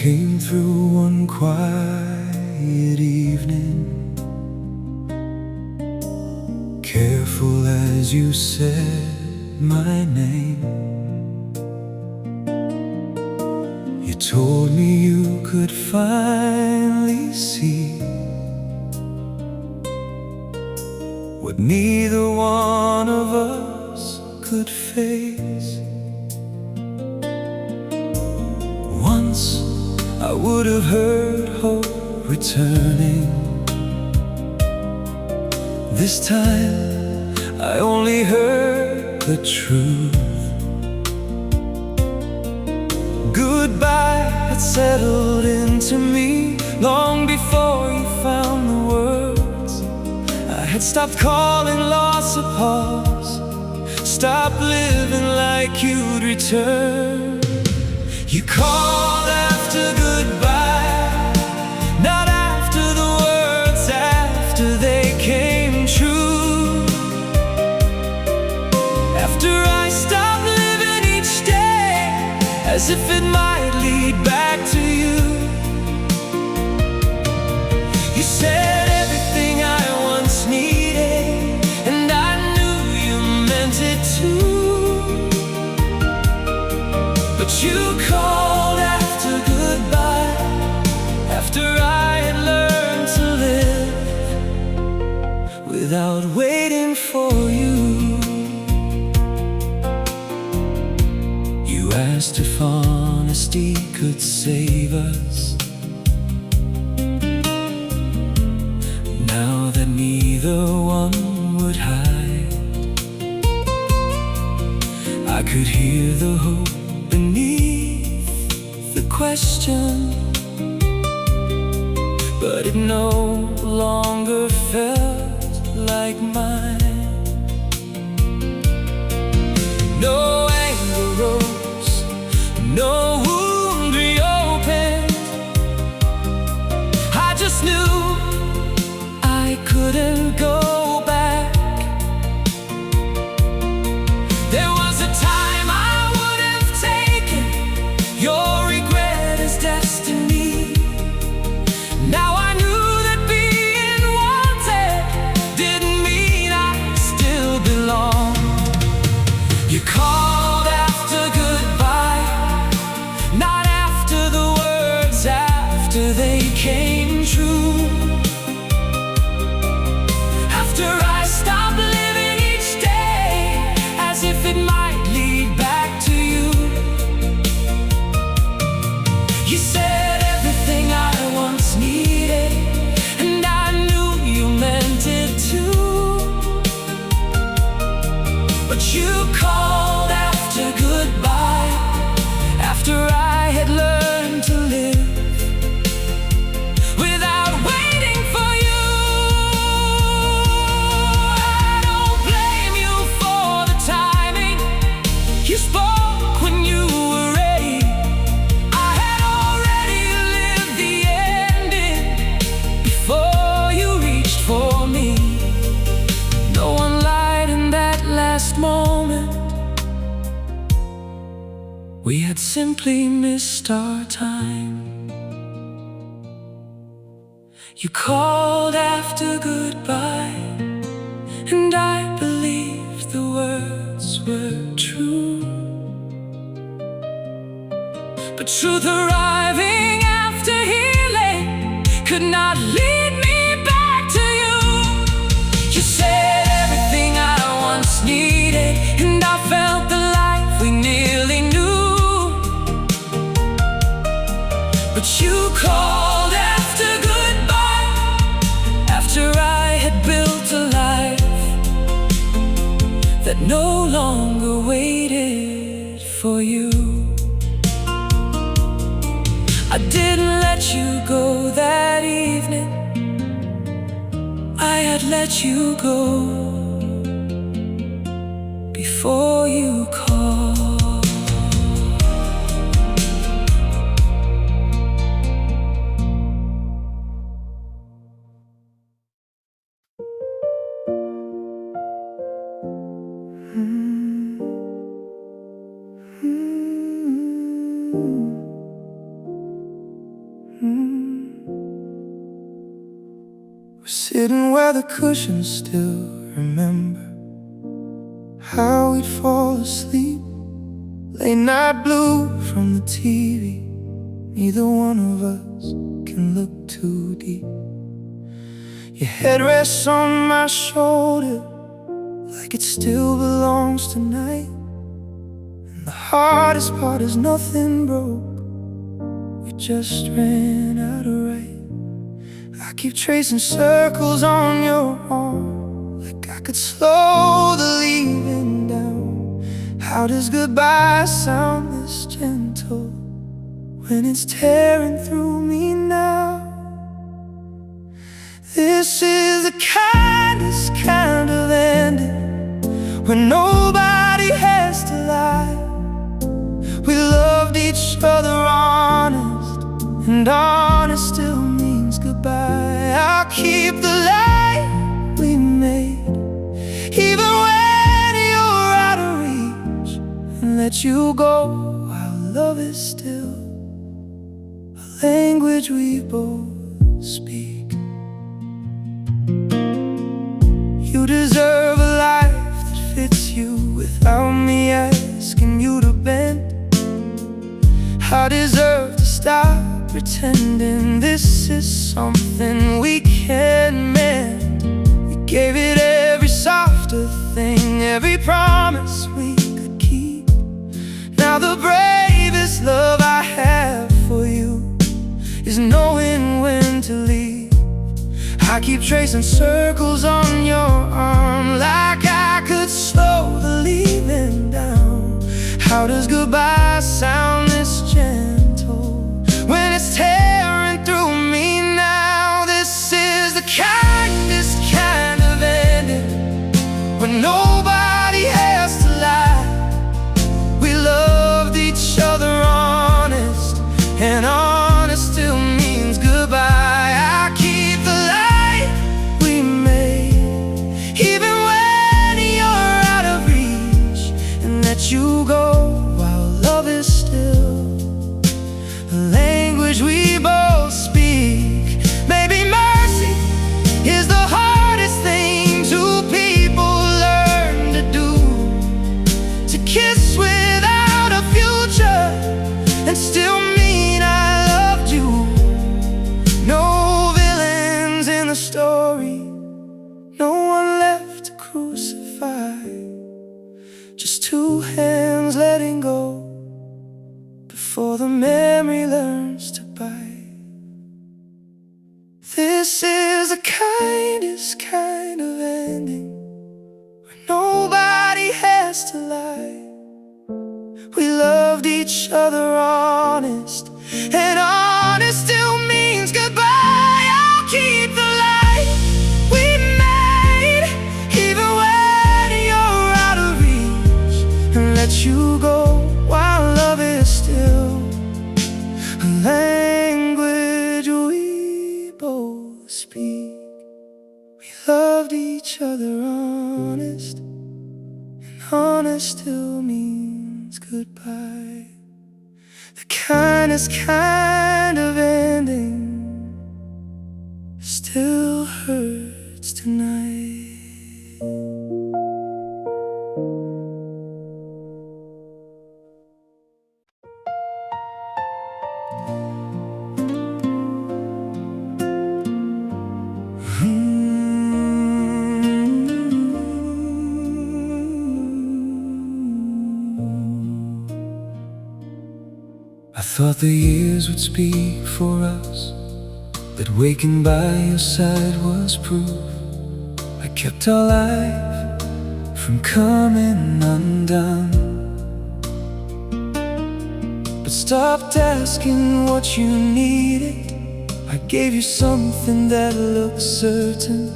came through one quiet evening, careful as you said my name. You told me you could finally see what neither one of us could face. Once I would have heard hope returning. This time I only heard the truth. Goodbye had settled into me long before you found the words. I had stopped calling loss a pause, stopped living like you'd return. You called after goodbye, not after the words, after they came true. After I stopped living each day as if it might lead back to you. You said everything I once needed, and I knew you meant it too. But you called after goodbye, after I had learned to live without waiting for you. You asked if honesty could save us. Now that neither one would hide, I could hear the hope beneath the question, but it no longer felt like mine. No anger rose, no wound reopened. I just knew I couldn't go back. There was a time I would have taken your regret as destiny. Now I knew that being wanted didn't mean I still belong. You called after goodbye, not after the words, after they came true. After I stopped living each day as if it might lead back to you. You said everything I once needed, and I knew you meant it too. But you called after goodbye, after I had learned to live without waiting for you. I don't blame you for the timing. You spoke when you were ready. I had already lived the ending before you reached for me. No one lied in that last moment. We had simply missed our time. You called after goodbye, and I believed the words were true. But truth arriving after healing could not lead me back to you. You said everything I once needed, and I felt the life we nearly knew. But you called after goodbye, after I had built a life that no longer waited for you. I didn't let you go that evening. I had let you go before you called. We're sitting where the cushions still remember how we'd fall asleep, late night blue from the TV. Neither one of us can look too deep. Your head rests on my shoulder like it still belongs tonight. And the hardest part is nothing broke, we just ran out of right. I keep tracing circles on your arm like I could slow the leaving down. How does goodbye sound this gentle when it's tearing through me now? This is the kindest kind of ending, when nobody has to lie. We loved each other honest, and honest still means goodbye. I'll keep the light we made, even when you're out of reach, and let you go while love is still a language we both speak. You deserve a life that fits you without me asking you to bend. I deserve to stop pretending this is something we can mend. We gave it every softer thing, every promise we could keep. Now the bravest love I have for you is knowing when to leave. I keep tracing circles on your arm like I could slow the leaving down. How does goodbye sound this gentle when it's tearing through me now? This is the kindest kind of ending, when nobody has to lie. We loved each other honest, and honest still means goodbye. I keep the light we made, even when you're out of reach, and let you go while love is still the language we both speak. Maybe mercy is the hardest thing two people learn to do, to kiss without a future and still mean I loved you. No villains in the story, no one left to crucify, just two hands letting go before the memory learns to bite. This is the kindest kind of ending, where nobody has to lie. We loved each other honest, and honest still means goodbye. I'll keep the light we made, even when you're out of reach, and let you go while love is still a language we both speak. We loved each other honest, and honest still means goodbye. The kindest kind of ending still hurts tonight. I thought the years would speak for us, that waking by your side was proof. I kept our life from coming undone, but stopped asking what you needed. I gave you something that looked certain,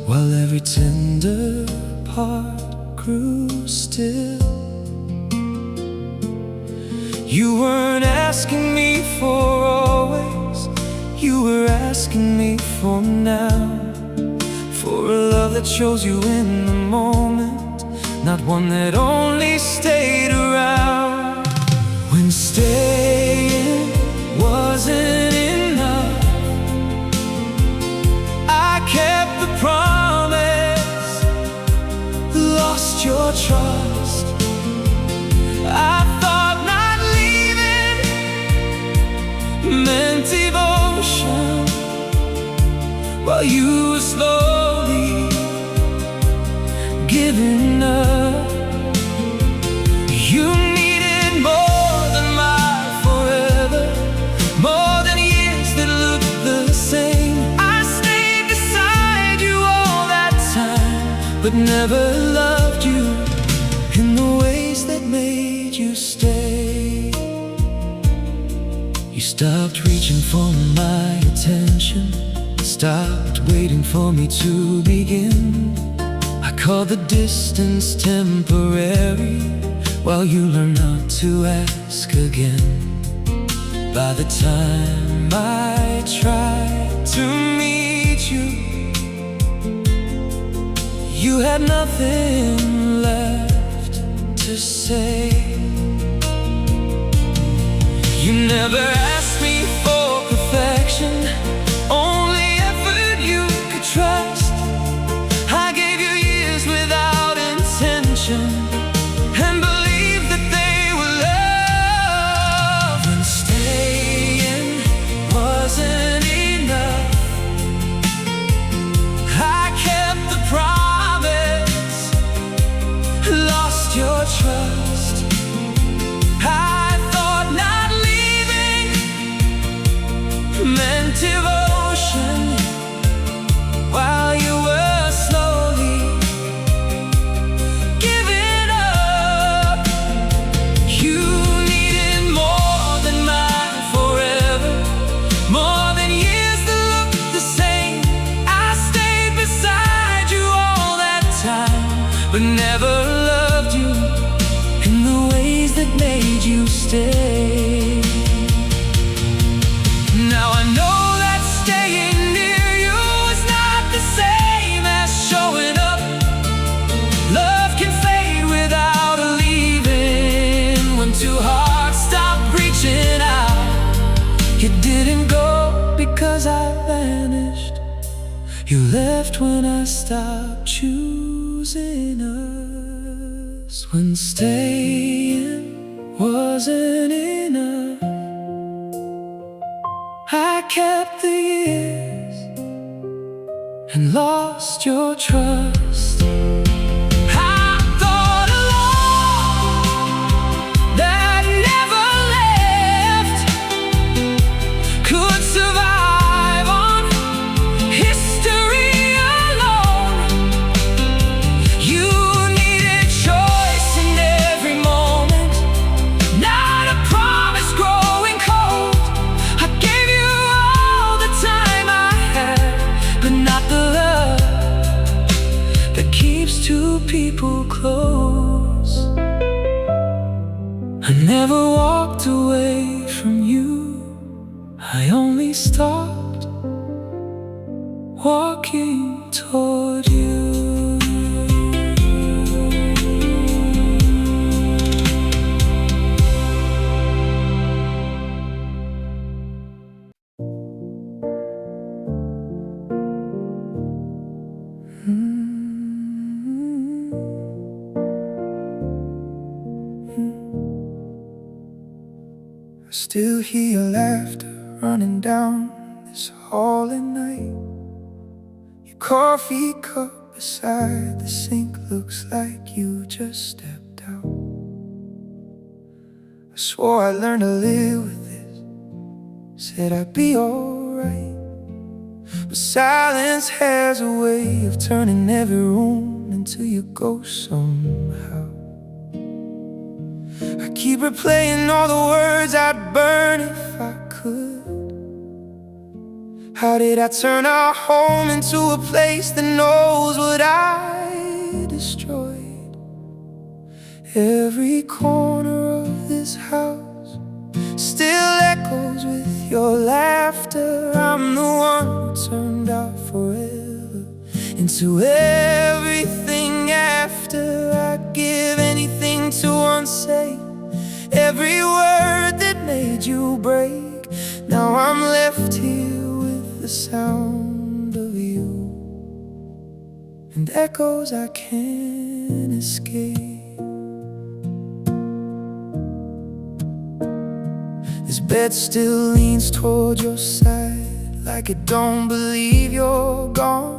while every tender part grew still. You weren't asking me for always, you were asking me for now, for a love that chose you in the moment, not one that only stayed around. When staying wasn't enough, I kept while you were slowly giving up. You needed more than my forever, more than years that looked the same. I stayed beside you all that time, but never loved you in the ways that made you stay. You stopped reaching for my attention, stopped waiting for me to begin. I called the distance temporary, while you learn not to ask again. By the time I tried to meet you, you had nothing left to say. You never asked me for perfection, only effort you could trust. I gave you years without intention, and believed that they were love. When staying wasn't enough, I kept the promise, lost your trust. I thought not leaving meant devotion, while you were slowly giving up. You needed more than my forever, more than years that looked the same. I stayed beside you all that time, but never loved you in the ways that made you stay. Now I know that staying near you is not the same as showing up. Love can fade without a leaving. When two hearts stop reaching out, you didn't go because I vanished. You left when I stopped choosing us. When staying wasn't enough, I kept the years and lost your trust. I thought a love that never left could survive on history alone. You needed choice in every moment, not a promise growing cold. I gave you all the time I had, but not the love that keeps two people close. I never walked away from you, I only stopped walking toward you. I still hear your laughter running down this hall at night. Your coffee cup beside the sink looks like you just stepped out. I swore I'd learn to live with this, said I'd be alright. But silence has a way of turning every room into your ghost somehow. I keep replaying all the words I'd burn if I could. How did I turn our home into a place that knows what I destroyed? Every corner of this house still echoes with your laughter. I'm the one who turned out forever into everything after. I'd give anything to unsay every word that made you break. Now I'm left here with the sound of you and echoes I can't escape. This bed still leans toward your side like it don't believe you're gone.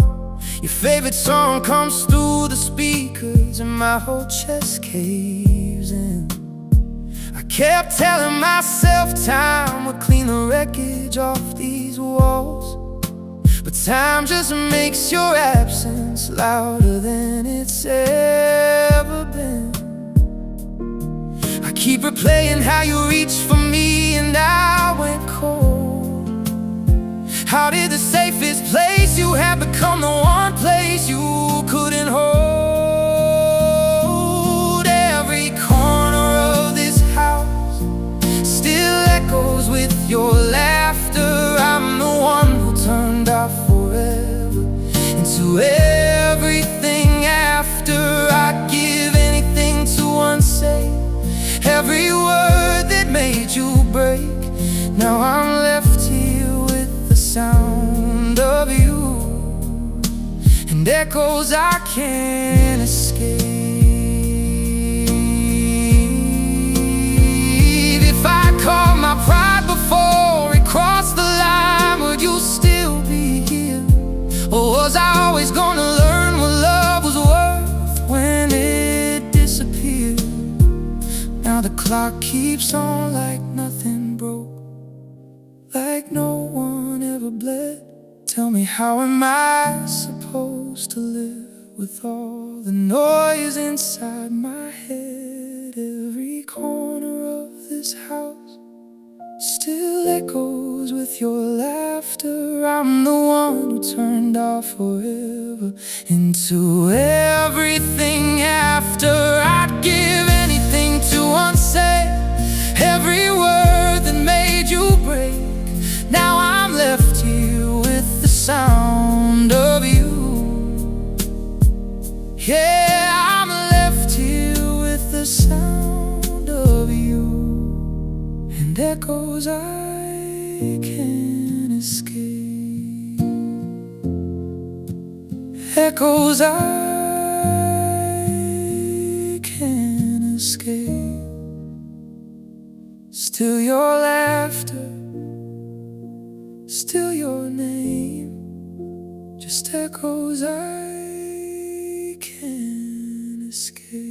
Your favorite song comes through the speakers and my whole chest caves in. I kept telling myself time would clean the wreckage off these walls, but time just makes your absence louder than it's ever been. I keep replaying how you reached for me and I went cold. How did the safest place you had become the one place you couldn't hold? Every corner of this house still echoes with your laughter. I'm the one who turned off forever into everything after. I'd give anything to unsay every word that made you break. Now I'm left here with the sound of you and echoes I can't escape. If I caught my pride before it crossed the line, would you still be here? Or was I always gonna learn what love was worth when it disappeared? Now the clock keeps on like nothing broke, like no one ever bled. Tell me, how am I supposed to live with all the noise inside my head? Every corner of this house still echoes with your laughter. I'm the one who turned off forever into everything after. I'd give anything to unsay every word that made you break. Now I'm left here with the sound of you. Yeah, I'm left here with the sound of you and echoes I can't escape. Echoes I can't escape. Still your laughter, still your name, just echoes I can't escape.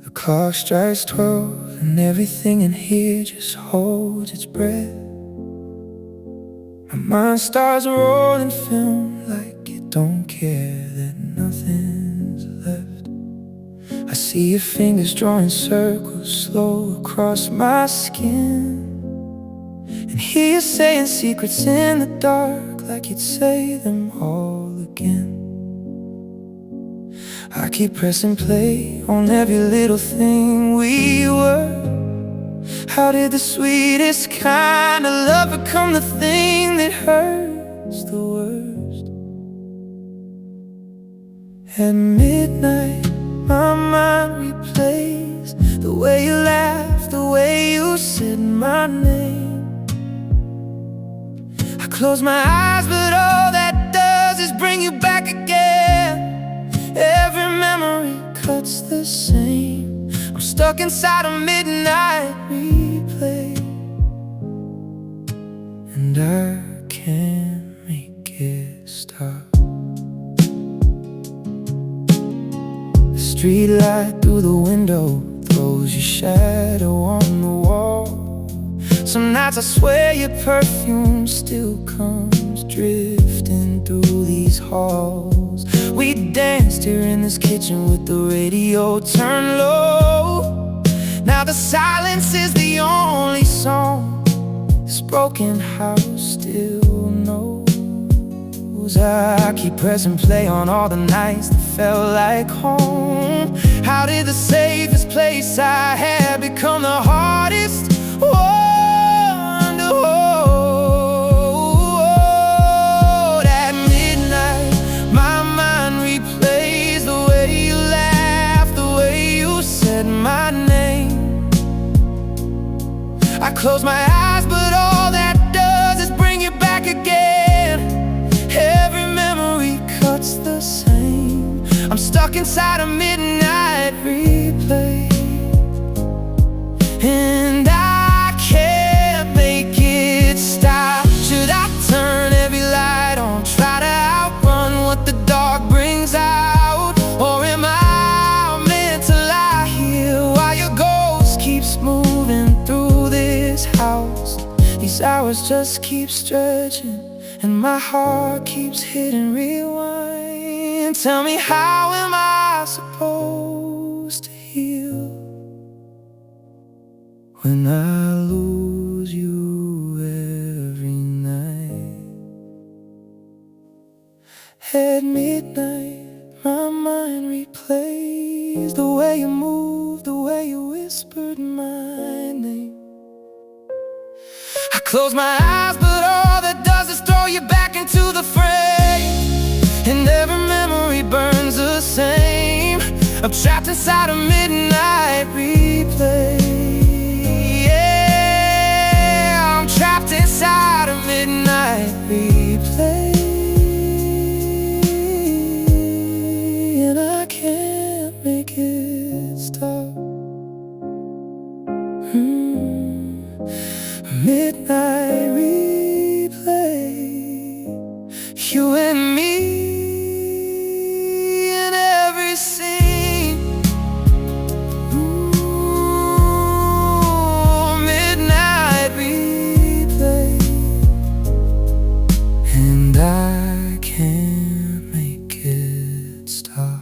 The clock strikes 12 and everything in here just holds its breath. My mind starts rolling film like it don't care that nothing's left. I see your fingers drawing circles slow across my skin, and hear you saying secrets in the dark like you'd say them all again. I keep pressing play on every little thing we were. How did the sweetest kind of love become the thing that hurts the worst? At midnight, my mind replays the way you laughed, the way you said my name. I close my eyes, but all that does is bring you back again. Every memory cuts the same. I'm stuck inside a midnight replay, and I can't make it stop. The street light through the window throws your shadow on the wall. Some nights I swear your perfume still comes drifting through these halls. We danced here in this kitchen with the radio turned low. Now the silence is the only song this broken house still knows. I keep pressing play on all the nights that felt like home. How did the safest place I had become the hardest one to hold? At midnight, my mind replays the way you laughed, the way you said my name. I close my eyes, but all that does is bring you back again. Every memory cuts the same. I'm stuck inside a midnight replay, and I can't make it stop. Should I turn every light on, try to outrun what the dark brings out? Or am I meant to lie here while your ghost keeps moving through this house? These hours just keep stretching, and my heart keeps hitting rewind. Tell me, how am I supposed to heal when I lose you every night? At midnight, my mind replays the way you moved, the way you whispered my name. I close my eyes, but all that does is throw you back into the frame, and every memory burns the same. I'm trapped inside a midnight replay. Yeah, I'm trapped inside a midnight replay, and I can't make it stop. Midnight replay, you and me in every scene. Midnight replay, and I can't make it stop.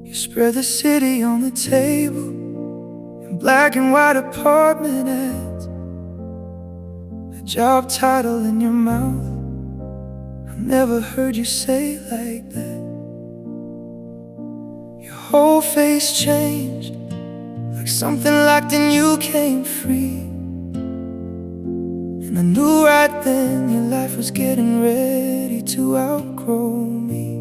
You spread the city on the table in black and white apartment ads, a job title in your mouth. I've never heard you say it like that. Your whole face changed, like something locked in you came free. And I knew right then your life was getting ready to outgrow me.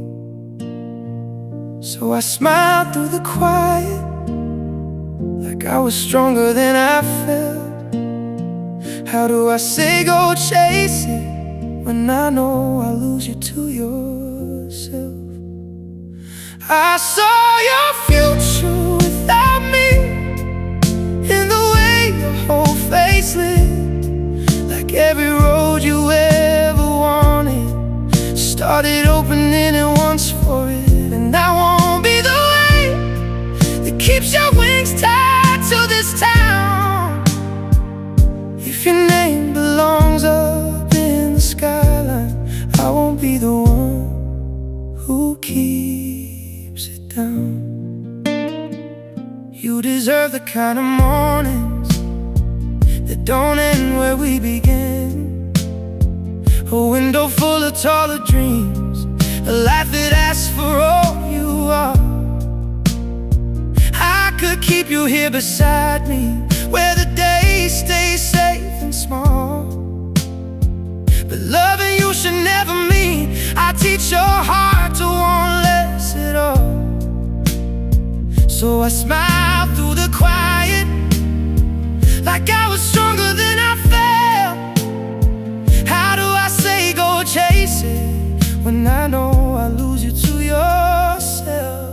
So I smiled through the quiet, like I was stronger than I felt. How do I say go chase it when I know I lose you to yourself? I saw your future without me, in the way your whole face lit, like every road you ever wanted started opening at once for it. And I won't be the way that keeps your wings tied to this town. If your name belongs up in the skyline, I won't be the one who keeps it down. You deserve the kind of mornings that don't end where we begin, a window full of taller dreams, a life that asks for all you are. I could keep you here beside me, where the days stay safe and small. But loving you should never mean I teach your heart to want less at all. So I smile through the quiet, like I was stronger than I felt. How do I say go chase it when I know I lose you to yourself?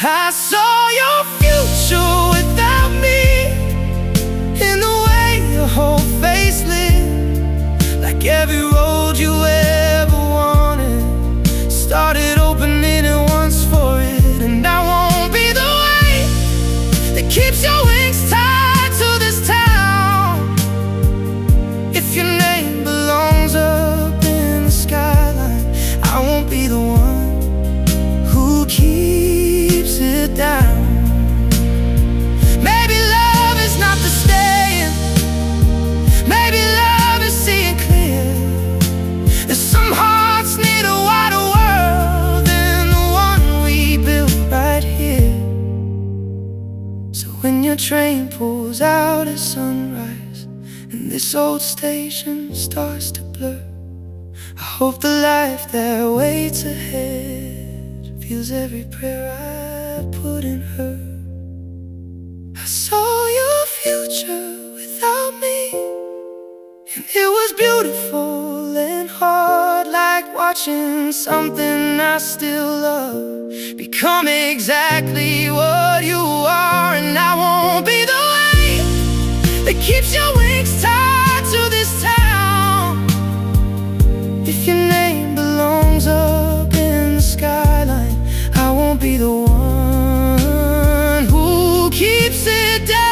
I saw your future without me, in the way your whole face lit, like every road you ever wanted started opening at once for it. And I won't be the way that keeps your wings tied to this town. If your name belongs up in the skyline, I won't be the one who keeps it down. Maybe love is not the staying, maybe love is seeing clear. There's some hearts need a wider world than the one we built right here. So when your train pulls out at sunrise, skies, and this old station starts to blur. I hope the life that waits ahead feels every prayer I put in her. I saw your future without me, and it was beautiful and hard, like watching something I still love become exactly what you are. And I won't be the weight that keeps your wings tied to this town. If your name belongs up in the skyline, I won't be the one who keeps it down.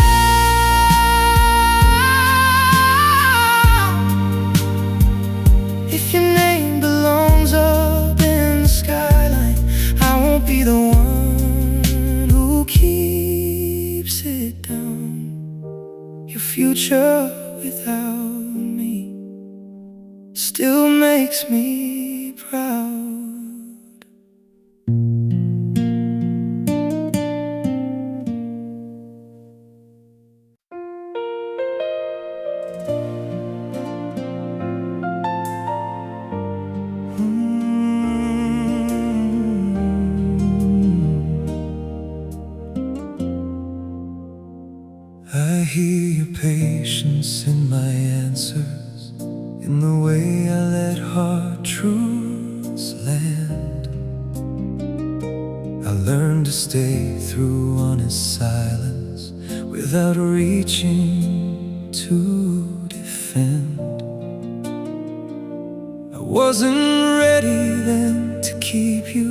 If your name belongs up in the skyline, I won't be the one who keeps it down. Your future without me still makes me proud. I hear your patience in my answers, in the way I let hard truths land. I learned to stay through honest silence without reaching to defend. I wasn't ready then to keep you,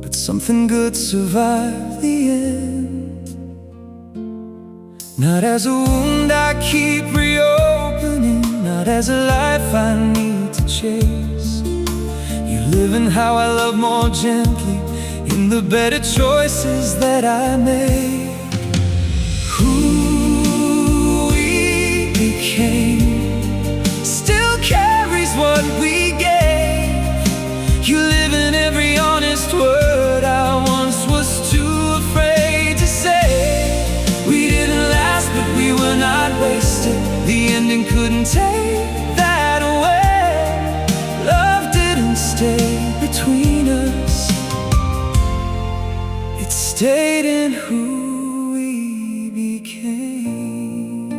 but something good survived the end. Not as a wound I keep reopening, not as a life I need to chase. You live in how I love more gently, in the better choices that I made. Who we became still carries what we gave. You live in every honest word I once was too afraid to say. We didn't last, but we were not wasted. The ending couldn't take that away. Love didn't stay between us, it stayed in who we became.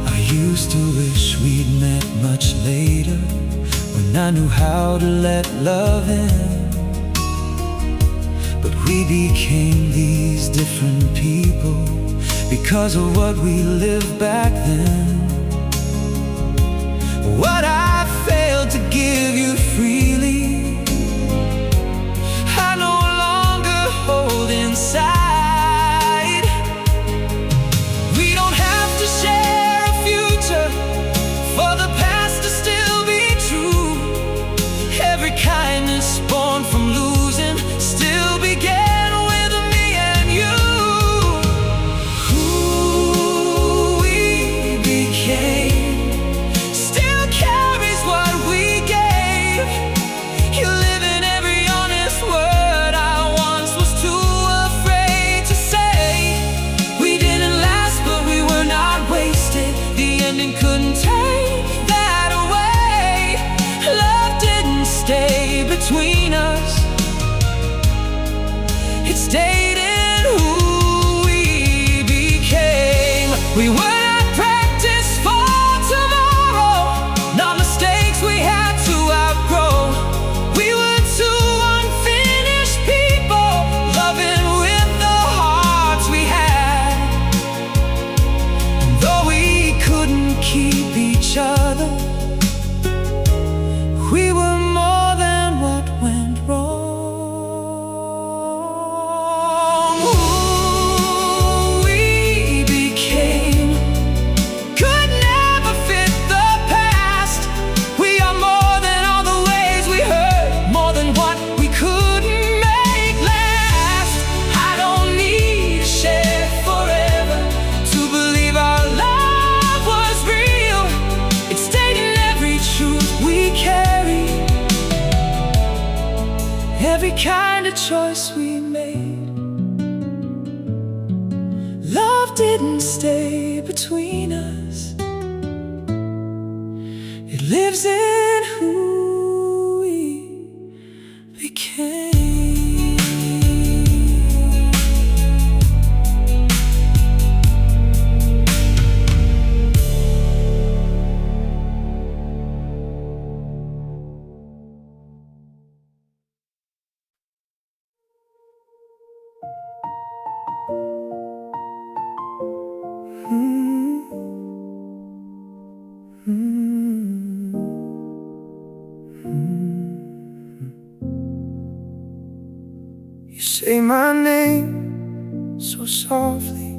I used to wish we'd met much later, when I knew how to let love in. But we became these different people because of what we lived back then. What I failed to give you freely, I no longer hold inside. We don't have to share a future for the past to still be true. Every kindness born from losing still began with me and you. Who we became still carries what we gave. You live in every honest word I once was too afraid to say. We didn't last, but we were not wasted. The ending couldn't take that away. Love didn't stay between us, it stayed in who we became. We were not practiced for tomorrow, not mistakes we had to outgrow. We were two unfinished people, loving with the hearts we had. And though we couldn't keep each other, we were more than what went wrong. Every kind of choice we made didn't stay between us. It lives in who we became. You say my name so softly,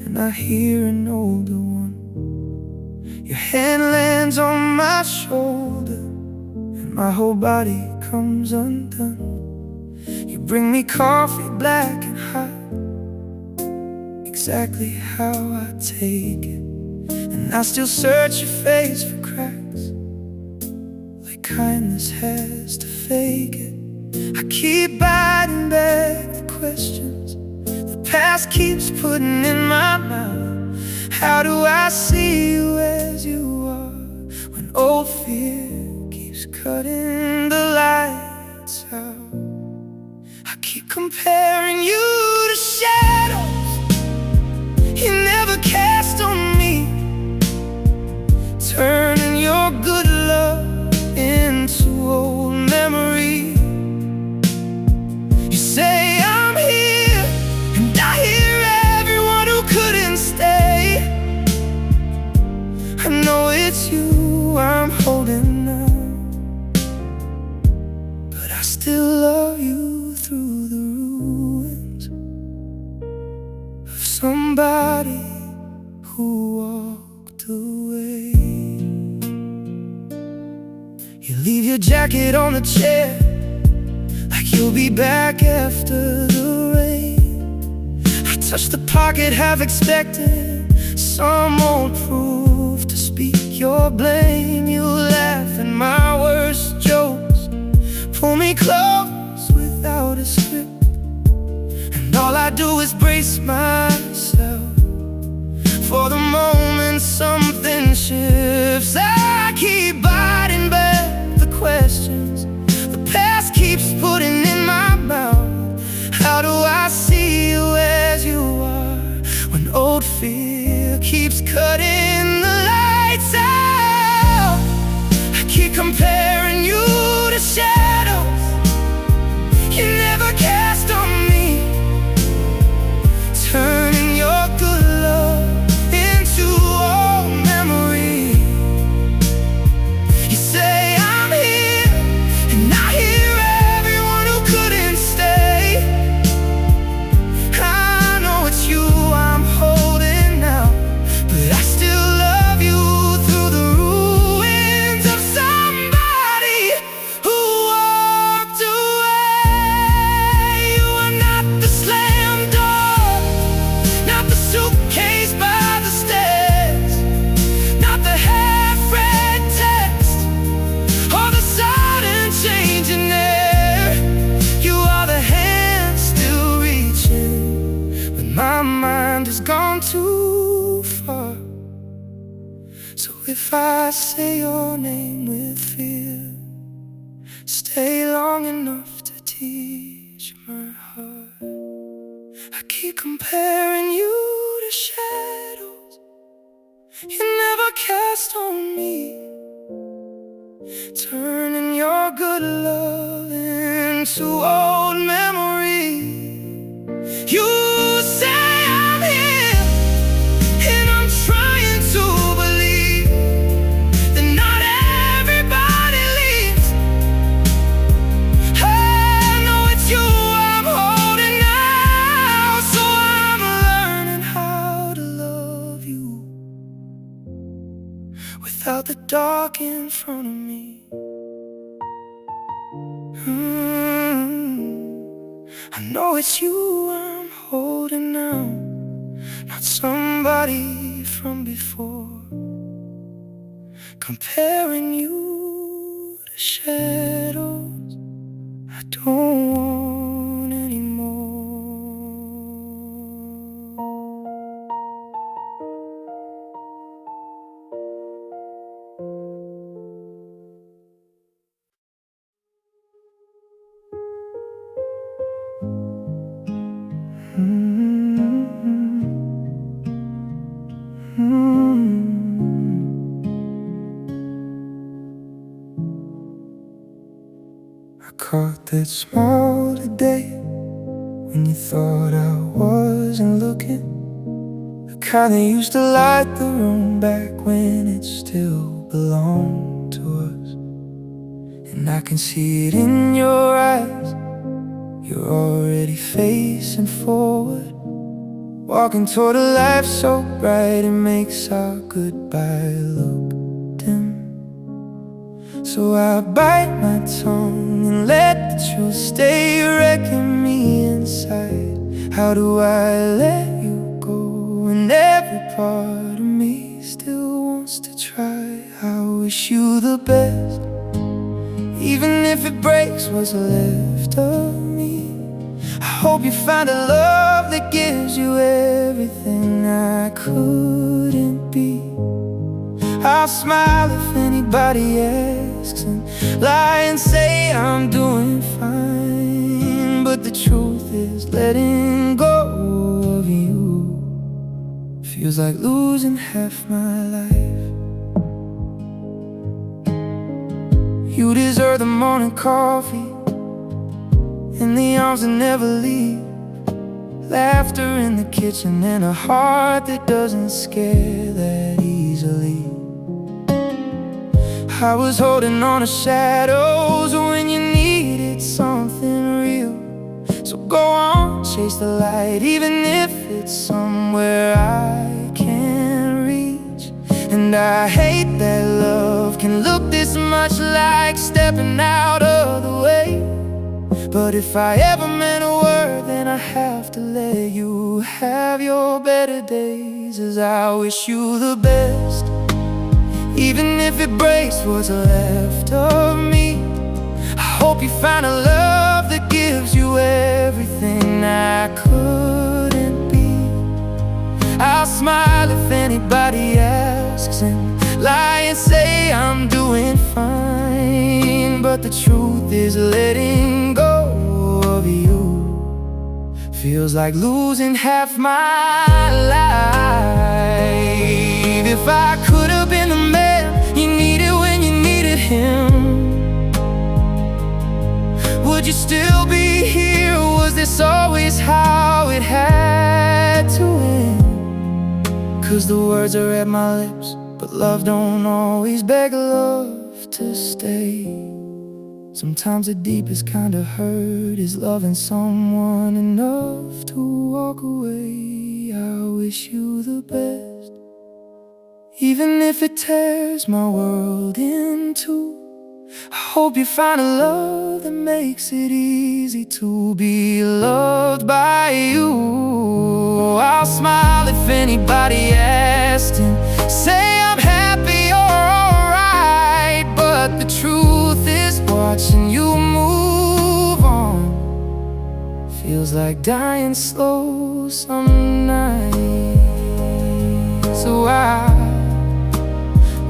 and I hear an older one. Your hand lands on my shoulder, and my whole body comes undone. You bring me coffee black and hot, exactly how I take it. And I still search your face for cracks, like kindness has to fake it. I keep biting back the questions the past keeps putting in my mouth. How do I see you as you are when old fear keeps cutting the lights out? I keep comparing you to shadows you never cast on me, turning your good love into old memory. You say I'm here, and I hear everyone who couldn't stay. I know it's you I'm holding now, but I still love you through the ruins of somebody who walked away. You leave your jacket on the chair, like you'll be back after the rain. I touch the pocket, half expecting some old proof to speak your blame. You laugh at my worst jokes, pull me close without a script, and all I do is brace myself for the moment something shifts. I keep biting back the questions the past keeps putting in my mouth. How do I see you as you are when old fear keeps cutting the lights out? I keep comparing you to shadows you never cast on me, turning your good love into old memory. You say I'm here, and I hear everyone who couldn't stay. I know it's you I'm holding now, but I still love you through the ruins of somebody who walked away. You are not the slam door, not the suitcase by the stairs, not the half-read text, or the sudden change in air. You are the hand still reaching when my mind has gone too far. So if I say your name with fear, stay long enough to teach my heart. I keep comparing you to shadows you never cast on me, turning your good love into old memory. You say I'm here, and I'm trying to believe that not everybody leaves. I know it's you I'm holding now, so I'm learning how to love you without the dark in front of me. I know it's you I'm holding now, not somebody from before. Comparing you to shadows I don't want anymore. that small today when you thought I wasn't looking? The kind that used to light the room back when it still belonged to us. And I can see it in your eyes. You're already facing forward, walking toward a life so bright it makes our goodbye look dim. So I bite my tongue and let the truth stay wrecking me inside. How do I let you go when every part of me still wants to try? I wish you the best, even if it breaks what's left of me. I hope you find a love that gives you everything I couldn't be. I'll smile if anybody asks and lie and say I'm doing fine. But the truth is, letting go of you feels like losing half my life. You deserve the morning coffee and the arms that never leave, laughter in the kitchen and a heart that doesn't scare that easily. I was holding on to shadows when you needed something real. So go on, chase the light, even if it's somewhere I can't reach. And I hate that love can look this much like stepping out of the way. But if I ever meant a word, then I have to let you have your better days. As I wish you the best, even if it breaks what's left of me. I hope you find a love that gives you everything I couldn't be. I'll smile if anybody asks and lie and say I'm doing fine. But the truth is, letting go of you feels like losing half my life. If I could have been the man you needed when you needed him, would you still be here? Was this always how it had to end? 'Cause the words are at my lips, but love don't always beg love to stay. Sometimes the deepest kind of hurt is loving someone enough to walk away. I wish you the best, even if it tears my world in two. I hope you find a love that makes it easy to be loved by you. I'll smile if anybody asks and say I'm happy or alright. But the truth is, watching you move on feels like dying slow some nights. So I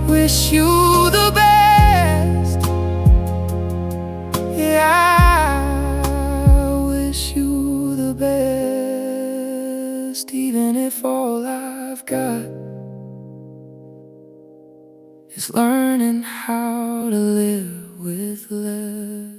wish you the best. Yeah, I wish you the best, even if all I've got is learning how to live with less.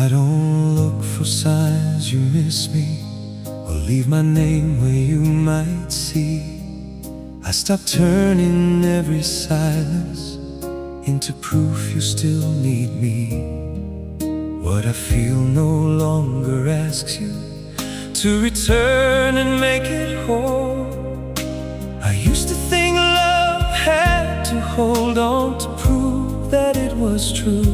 I don't look for signs you miss me, or leave my name where you might see. I stop turning every silence into proof you still need me. What I feel no longer asks you to return and make it whole. I used to think love had to hold on to prove that it was true.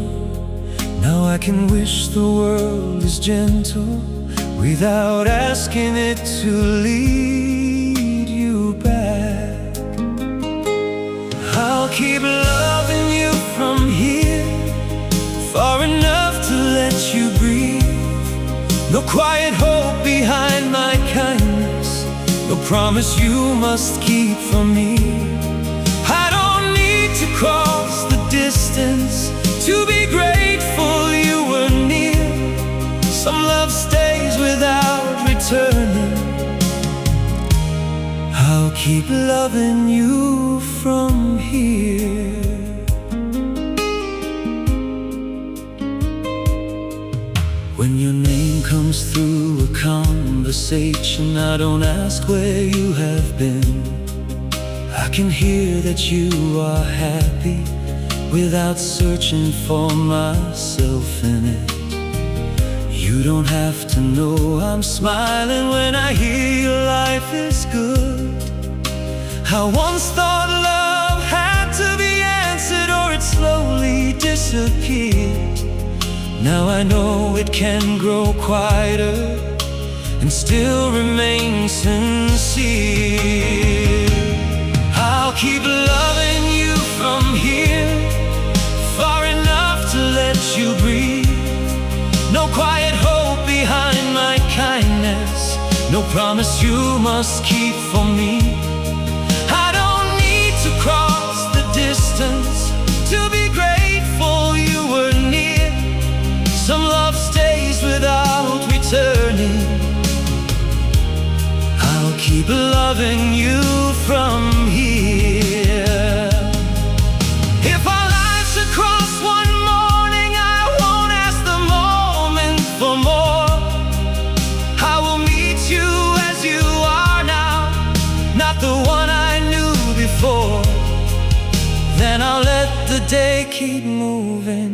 Now I can wish the world is gentle without asking it to lead you back. I'll keep loving you from here, far enough to let you breathe. No quiet hope behind my kindness, no promise you must keep from me. I don't need to cross the distance distance, to be grateful you were near. Some love stays without returning. I'll keep loving you from here. When your name comes through a conversation, I don't ask where you have been. I can hear that you are happy without searching for myself in it. You don't have to know I'm smiling when I hear your life is good. I once thought love had to be answered or it slowly disappeared. Now I know it can grow quieter and still remain sincere. I'll keep loving you from here, far enough to let you breathe. No quiet hope behind my kindness, no promise you must keep for me. I don't need to cross the distance to be grateful you were near. Some love stays without returning. I'll keep loving you from here. If our lives should cross one morning, I won't ask the moment for more. I will meet you as you are now, not the one I knew before. Then I'll let the day keep moving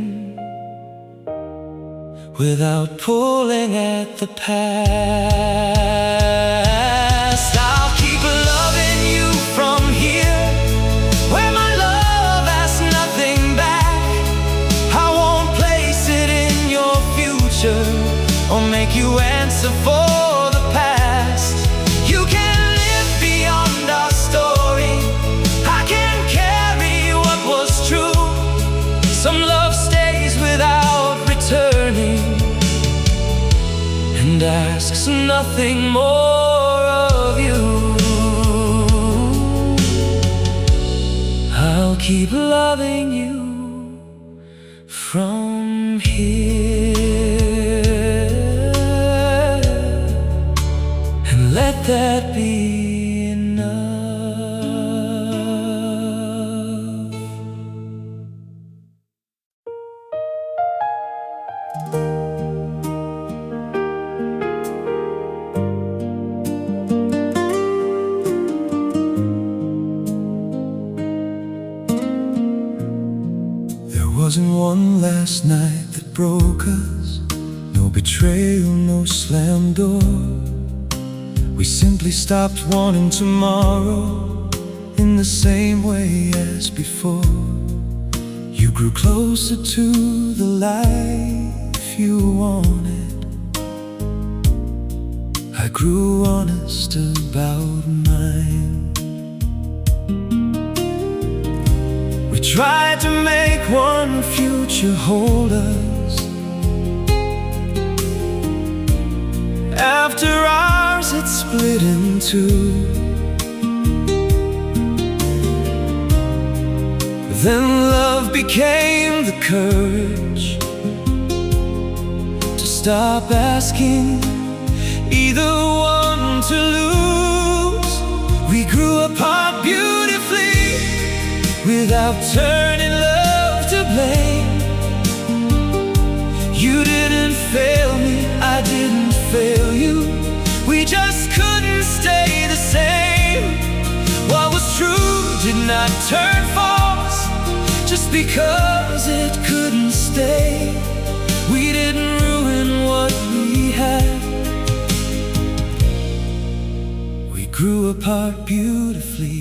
without pulling at the past. I'll keep loving you from here, where my love asks nothing back. I won't place it in your future or make you answer for the past. You can live beyond our story, I can carry what was true. Some love stays without returning and asks nothing more of you. I'll keep loving you from here, and let that be enough. Wasn't one last night that broke us, no betrayal, no slammed door. We simply stopped wanting tomorrow in the same way as before. You grew closer to the life you wanted, I grew honest about mine. Tried to make one future hold us. After ours it split in two. Then love became the courage to stop asking either one to lose. We grew apart beautifully without turning love to blame. You didn't fail me, I didn't fail you. We just couldn't stay the same. What was true did not turn false just because it couldn't stay. We didn't ruin what we had. We grew apart beautifully.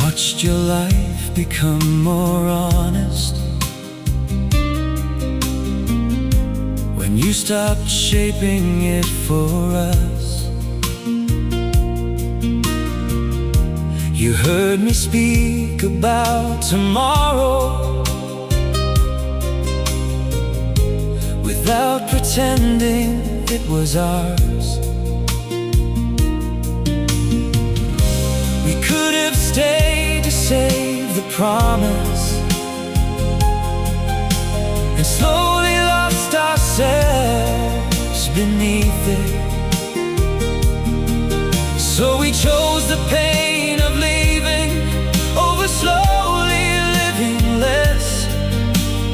Watched your life become more honest when you stopped shaping it for us. You heard me speak about tomorrow without pretending it was ours. We could have stay to save the promise, and slowly lost ourselves beneath it. So we chose the pain of leaving over slowly living less,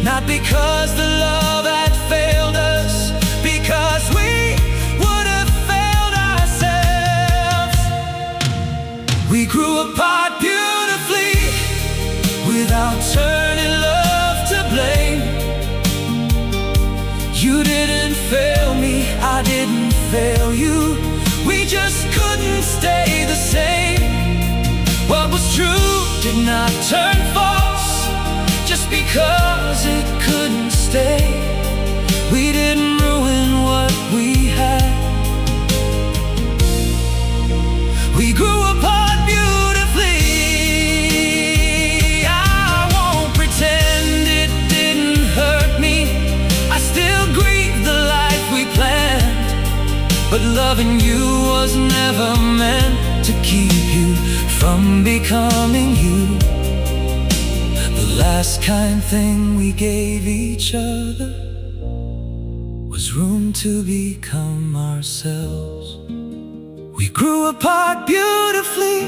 not because the love had failed us, because we would have failed ourselves. We grew apart beautifully, without turning love to blame. You didn't fail me, I didn't fail you. We just couldn't stay the same. What was true did not turn false just because it couldn't stay. We didn't ruin what we had. We grew apart beautifully. I won't pretend it didn't hurt me. I still grieve the life we planned, but loving you was never meant to keep you from becoming you. The last kind thing we gave each other was room to become ourselves. We grew apart beautifully,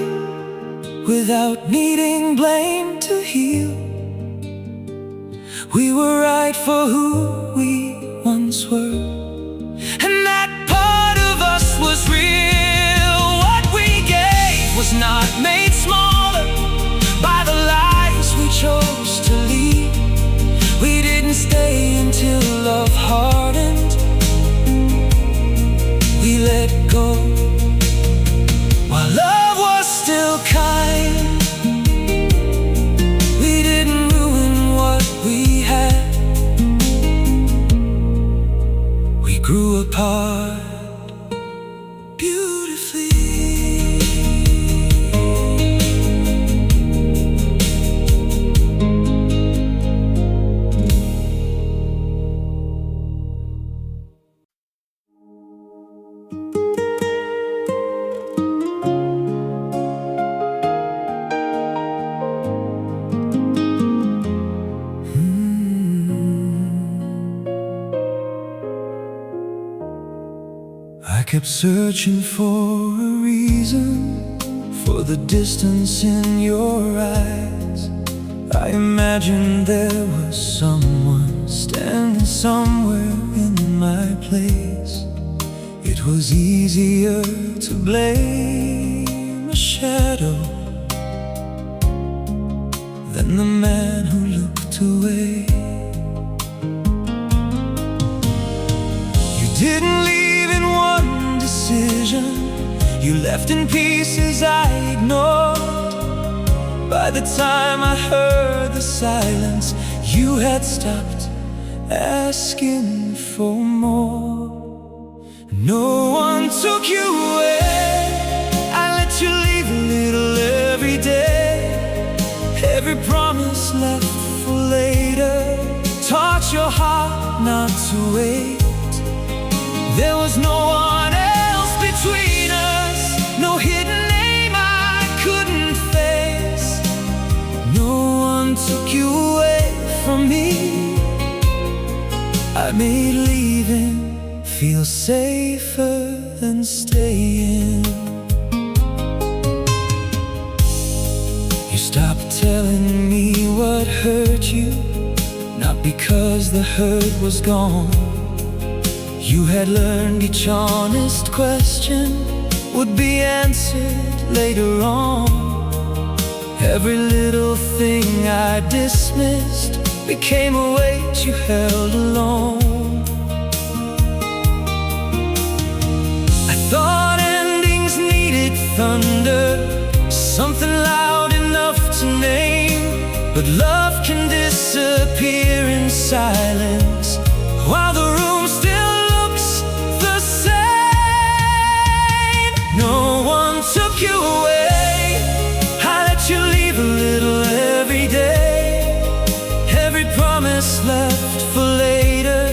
without needing blame to heal. We were right for who we once were, and that part of us was real. What we gave was not made smaller by the lies we chose to lead. We didn't stay until love hardened. We let go while love was still kind. We didn't ruin what we had. We grew apart beautifully. I kept searching for a reason for the distance in your eyes. I imagined there was someone standing somewhere in my place. It was easier to blame a shadow than the man who looked away. You didn't leave in one decision. You left in pieces I ignored. By the time I heard the silence, you had stopped asking for more. No one took you away. I let you leave a little every day. Every promise left for later taught your heart not to wait. There was no one else between us, no hidden name I couldn't face. No one took you away from me. I made leaving feel safer than staying. You stopped telling me what hurt you, not because the hurt was gone. You had learned each honest question would be answered later on. Every little thing I dismissed became a weight you held alone. I thought endings needed thunder, something loud enough to name. But love can disappear in silence while the room still looks the same. No one took you away. I let you leave a little every day. Every promise left for later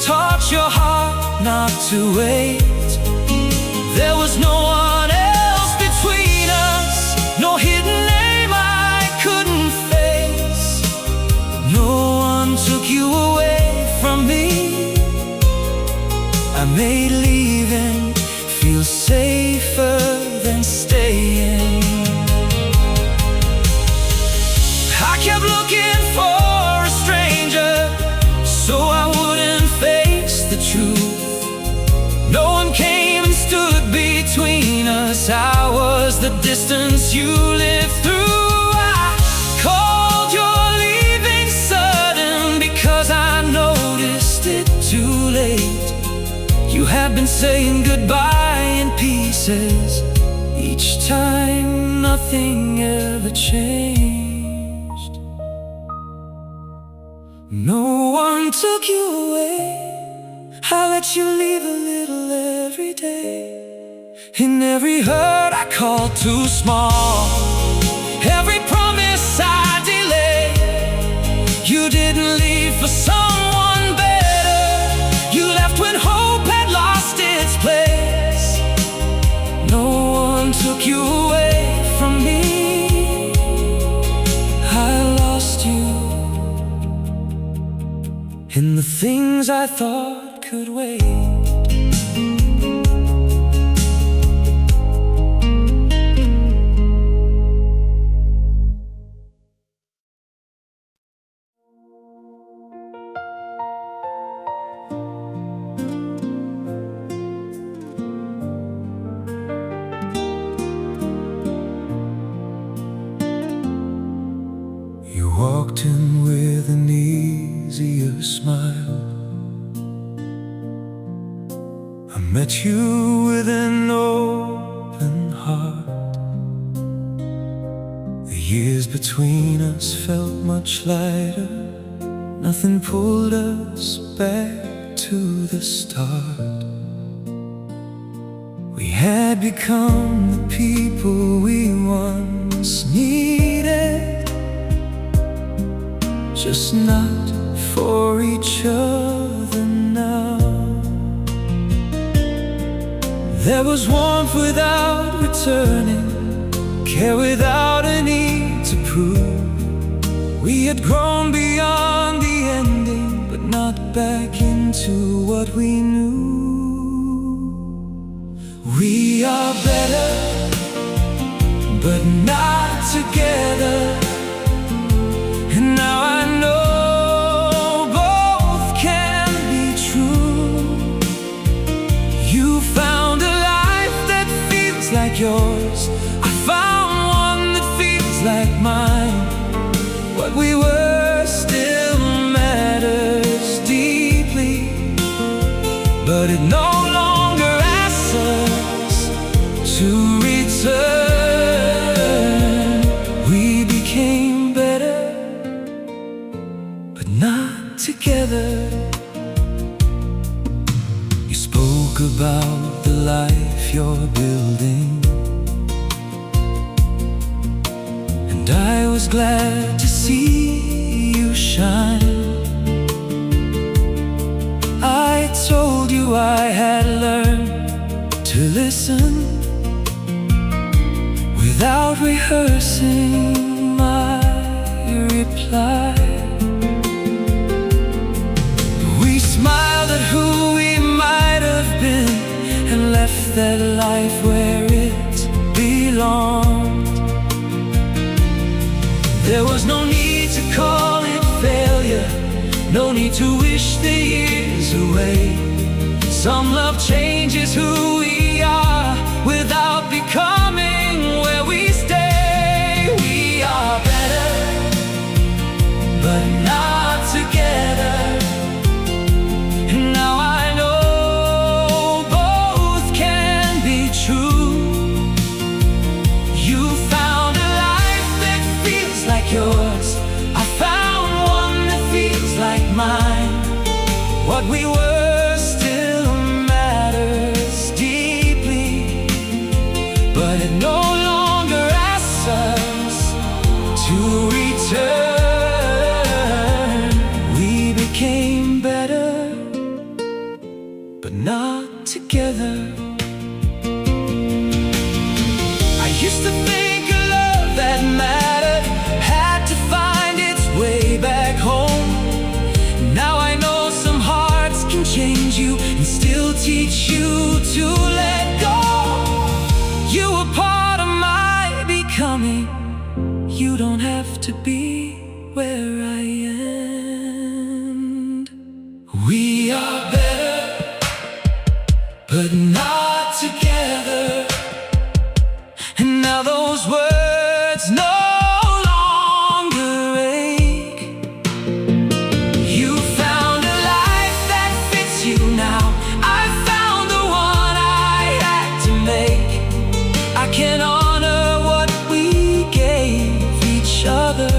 taught your heart not to wait. There was no one else between us, no hidden made leaving feel safer than staying. I kept looking for a stranger so I wouldn't face the truth. No one came and stood between us. I was the distance you lived through. I called your leaving sudden because I noticed it too late. You had been saying goodbye in pieces. Each time nothing ever changed. No one took you away. I let you leave a little every day. In every hurt I called too small, every promise I delayed. You didn't leave for someone better. You left when hope had lost its place. No one took you away from me. I lost you in the things I thought could wait. You walked in with an easier smile. I met you with an open heart. The years between us felt much lighter. Nothing pulled us back to the start. We had become the people we once needed, just not for each other now. There was warmth without returning, care without a need to prove. We had grown beyond the ending, but not back into what we knew. We are better, but not together. And now I know both can be true. You found a life that feels like yours. I found one that feels like mine. What we were still matters deeply, but it no longer asks us to return. We became better, but not together. You spoke about the life you're building, and I was glad to see you shine. I told you I had learned to listen without rehearsing my reply. We smiled at who we might have been and left that life where it belonged. There was no need to call it failure, no need to wish the years away. Some love changes who we are without becoming where we stay. We are better, but not together. And now I know both can be true. You found a life that feels like yours. I found one that feels like mine. What we were still matters deeply, but it no longer asks us to return. We became better, but not together. I used to think a love that mattered had to find its way back home. Now I know some hearts can change you and still teach you to let go. You were part of my becoming. You don't have to be where I end. We are better, but not together. And now those words no longer ache. You found a life that fits you now. I found the one I had to make. I can honor what we gave each other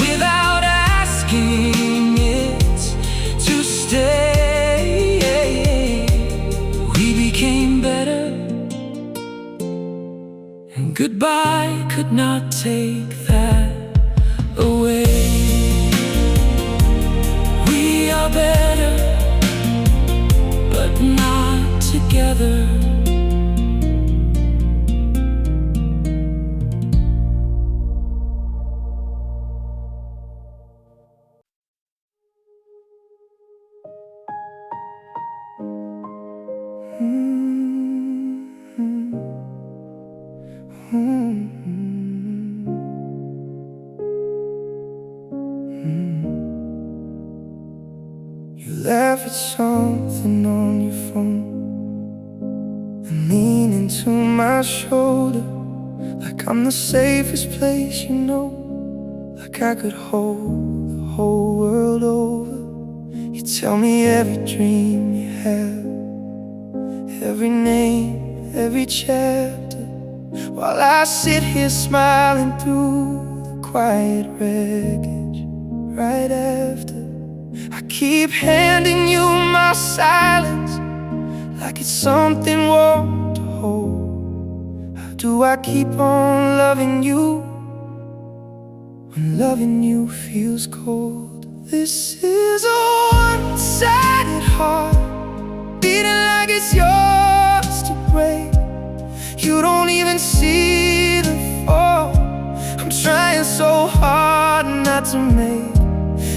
without asking it to stay. We became better, and goodbye could not take that away. We are better, but not together. You laugh at something on your phone and lean into my shoulder, like I'm the safest place you know, like I could hold the whole world over. You tell me every dream you have, every name, every chapter, while I sit here smiling through the quiet wreckage right after. I keep handing you my silence like it's something warm to hold. How do I keep on loving you when loving you feels cold? This is a one-sided heart beating like it's yours to break. You don't even see the fall. I'm trying so hard not to make.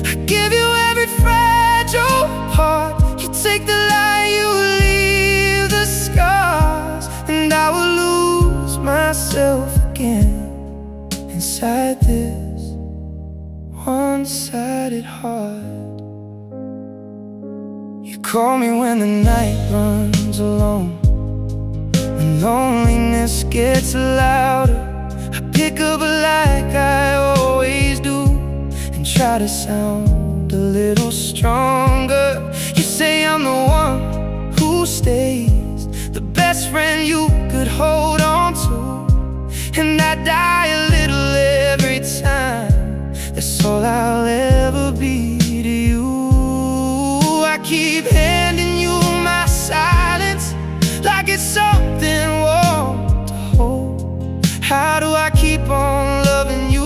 I give you every fragile part. You take the lie, you leave the scars, and I will lose myself again inside this one-sided heart. You call me when the night runs alone, when loneliness gets louder. I pick up like I always do and try to sound a little stronger. You say I'm the one who stays, the best friend you could hold on to, and I die a little every time. That's all I'll ever be to you. I keep handing you my silence like it's something warm to hold. How do I keep on loving you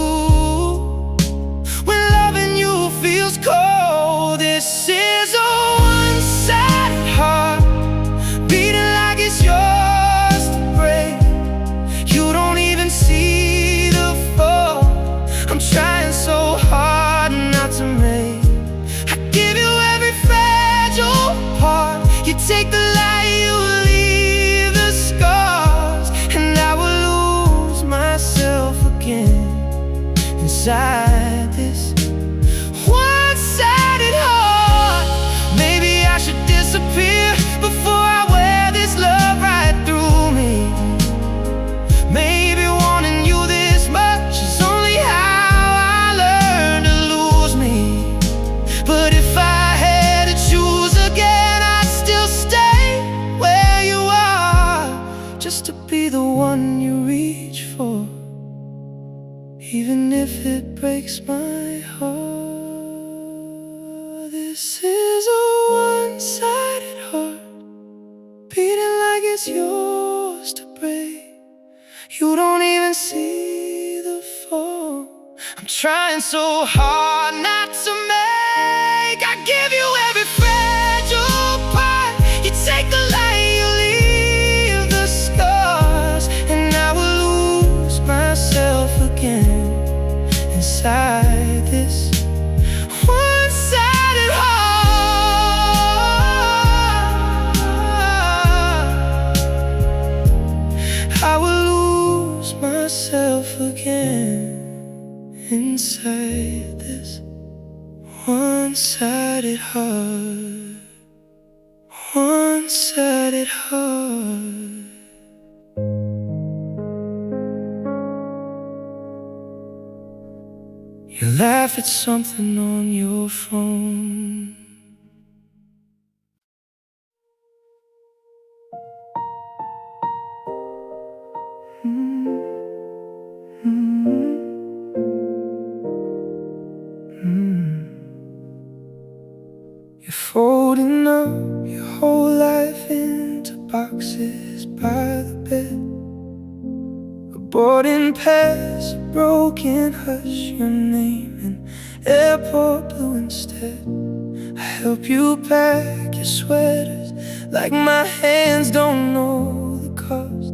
when loving you feels cold? This is a one-sided heart beating like it's yours to break. You don't even see the fall. I'm trying so hard not to make. I give you every fragile part. You take the lie, you leave the scars, and I will lose myself again inside this one-sided heart. Maybe I should disappear before I wear this love right through me. Maybe wanting you this much is only how I learned to lose me. But if I had to choose again, I'd still stay where you are, just to be the one you reach for, even if it breaks my heart. This is a one-sided heart beating like it's yours to break. You don't even see the fall. I'm trying so hard not to make. I give you every fragile part. You take the light, you leave the scars, and I will lose myself again inside this one-sided heart. one-sided heart, one-sided heart. You laugh at something on your phone. You're folding up your whole life into boxes by the bed. A boarding pass, a broken hush, your name in airport blue instead. I help you pack your sweaters like my hands don't know the cost.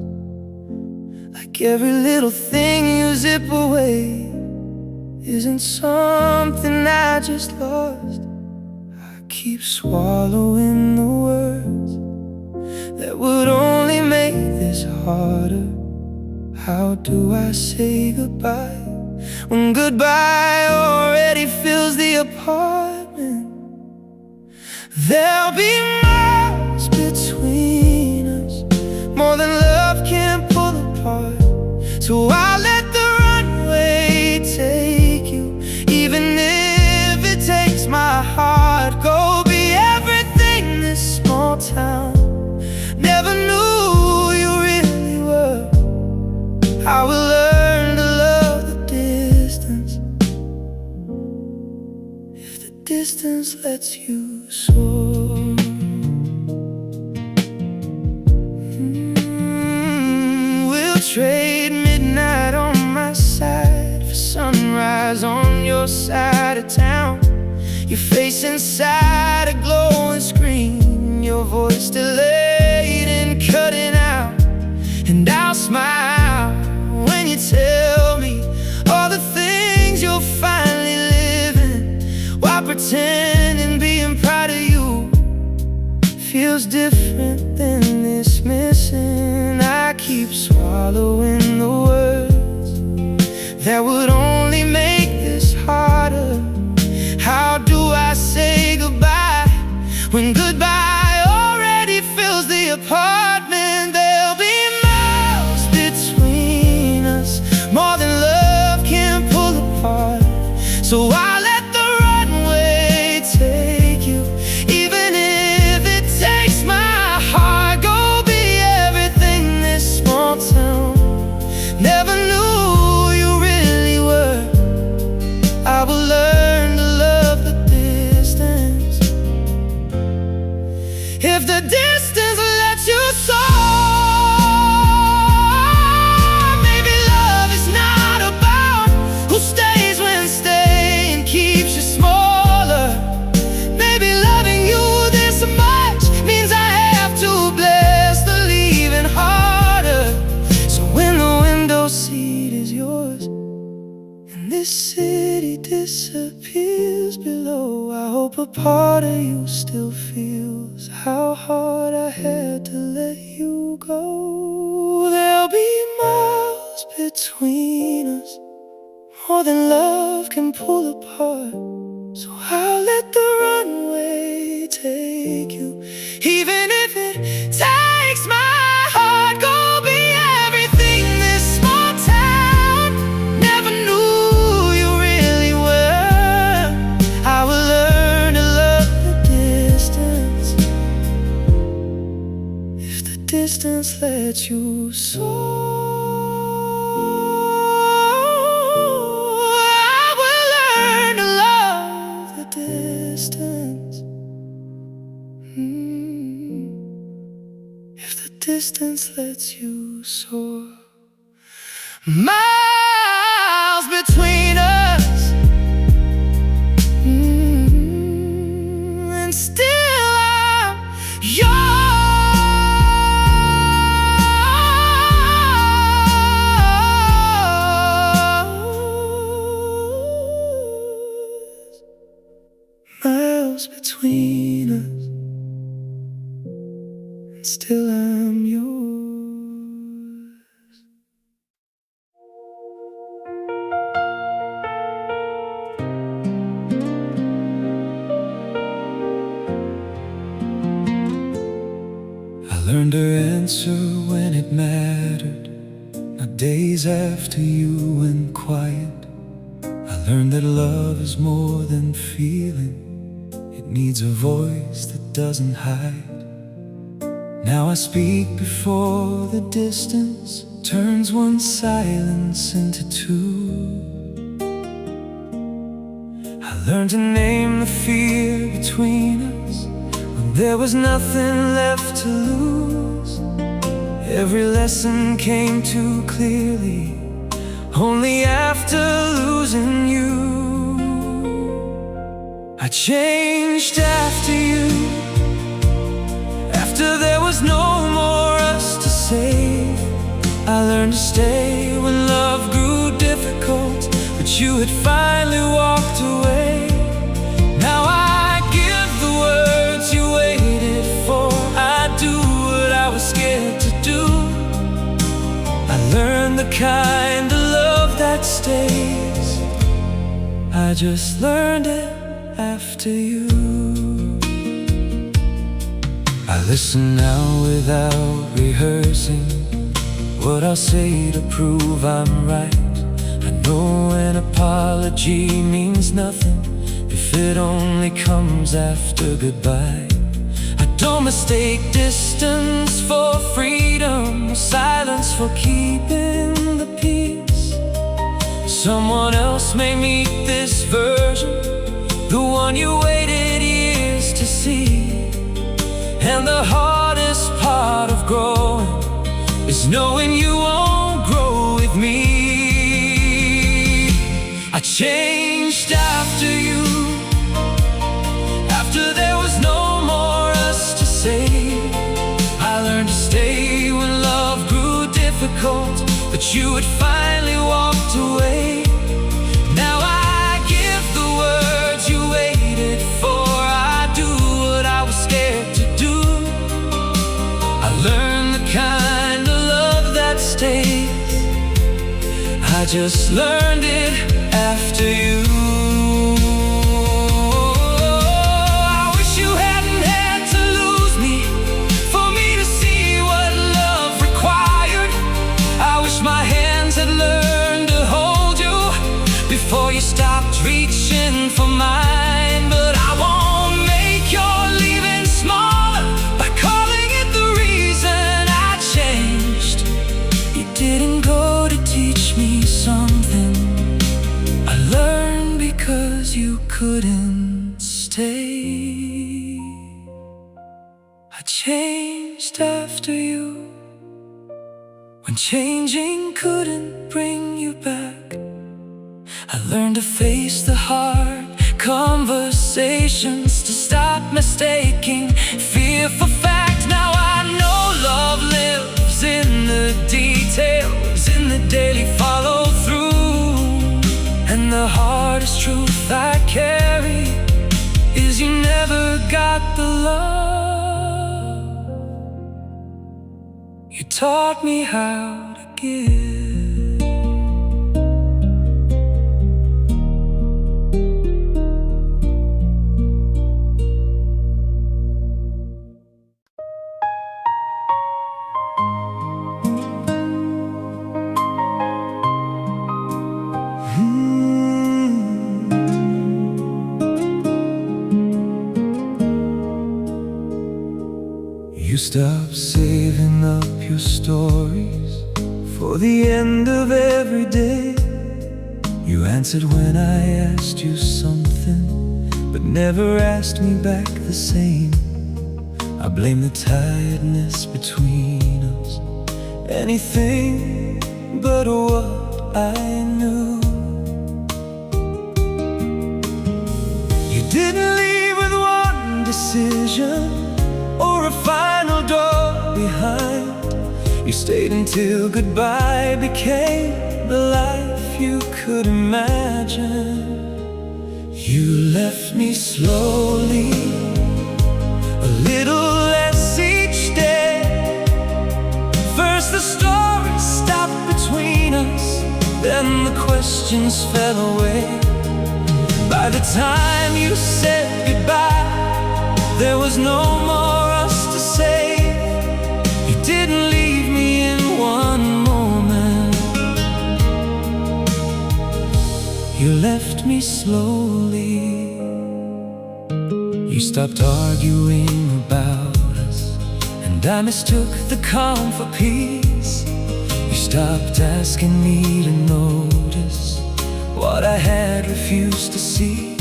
Like every little thing you zip away isn't something I just lost. I keep swallowing the words that would only make this harder. How do I say goodbye when goodbye already fills the apartment? There'll be miles between us, more than love can pull apart. So I'll let the runway take you, even if it takes my heart. Go be everything this small town never knew you really were. I will learn to love the distance, if the distance lets you soar. We'll trade midnight on my side for sunrise on your side of town. Your face inside a glowing screen, your voice delayed and cutting out. And I'll smile when you tell me all the things you're finally living, while pretending being proud of you feels different than this missing. I keep swallowing the words that would only make this harder. How do I say goodbye when goodbye already fills the apartment? There'll be miles between us, more than love can pull apart. So I'll let the runway take you, even if it takes my heart. Go be everything this small town never knew you really were. I will learn to love the distance, if the distance lets you soar. Maybe love is not about who stays when staying keeps you smaller. Maybe loving you this much means I have to bless the leaving harder. So when the window seat is yours and this city disappears below, I hope a part of you still feels how hard I had to let you go. There'll be miles between us, more than love can pull apart. So I'll let the runway take you, even if it takes my heart. Go be everything this small town never knew you really were. I will learn to love the distance, if the distance lets you soar. I will learn to love the distance, if the distance lets you soar. Miles between us, and still I'm yours. Miles between us, and still I'm yours. answer when it mattered. Now days after you went quiet, I learned that love is more than feeling. It needs a voice that doesn't hide. Now I speak before the distance turns one silence into two. I learned to name the fear between us when there was nothing left to lose. Every lesson came too clearly only after losing you. I changed after you, after there was no more us to save. I learned to stay when love grew difficult, but you had finally walked away. Now I give the words you waited for. I do what I was scared to do. I learned the kind of love that stays. I just learned it after you. I listen now without rehearsing what I'll say to prove I'm right. I know an apology means nothing if it only comes after goodbye. I don't mistake distance for freedom, or silence for keeping the peace. Someone else may meet this version, the one you waited years to see. And the hardest part of growing is knowing you won't grow with me. I changed after you, after there was no more us to save. I learned to stay when love grew difficult, but you had finally walked away. Now I give the words you waited for. I do what I was scared to do. I learned the kind of love that stays. I just learned it after you. I wish you hadn't had to lose me for me to see what love required. I wish my hands had learned to hold you before you stopped reaching for mine. But I won't make your leaving smaller by calling it the reason I changed. You didn't go to teach me something, I learned because you couldn't stay. I changed after you, when changing couldn't bring you back. I learned to face the hard conversations, to stop mistaking fear for fact. Now I know love lives in the details, in the daily follow through. And the hardest truth I carry is you never got the love you taught me how to give. You stopped saving up your stories for the end of every day. You answered when I asked you something, but never asked me back the same. I blame the tiredness between us, anything but what I knew. You didn't leave with one decision or a final door behind. You stayed until goodbye became the life you could imagine. You left me slowly, a little less each day. First the stories stopped between us, then the questions fell away. By the time you said goodbye, there was no more us to say. You didn't left me slowly. You stopped arguing about us, and I mistook the calm for peace. You stopped asking me to notice what I had refused to see.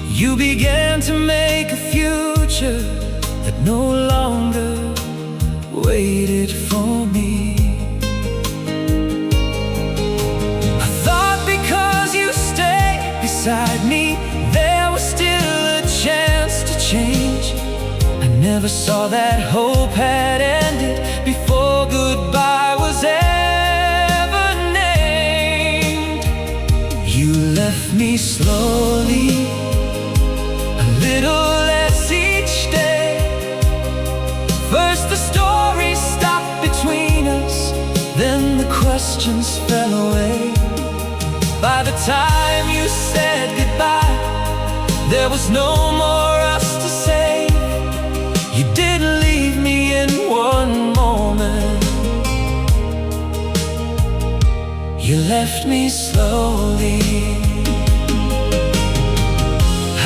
You began to make a future that no longer waited for me. I thought because you stayed beside me, there was still a chance to change. I never saw that hope had ended before goodbye was ever named. You left me slowly, a little less each day. First the story stopped between us, then the questions fell away. By the time you said goodbye, there was no more us to say. You didn't leave me in one moment. You left me slowly.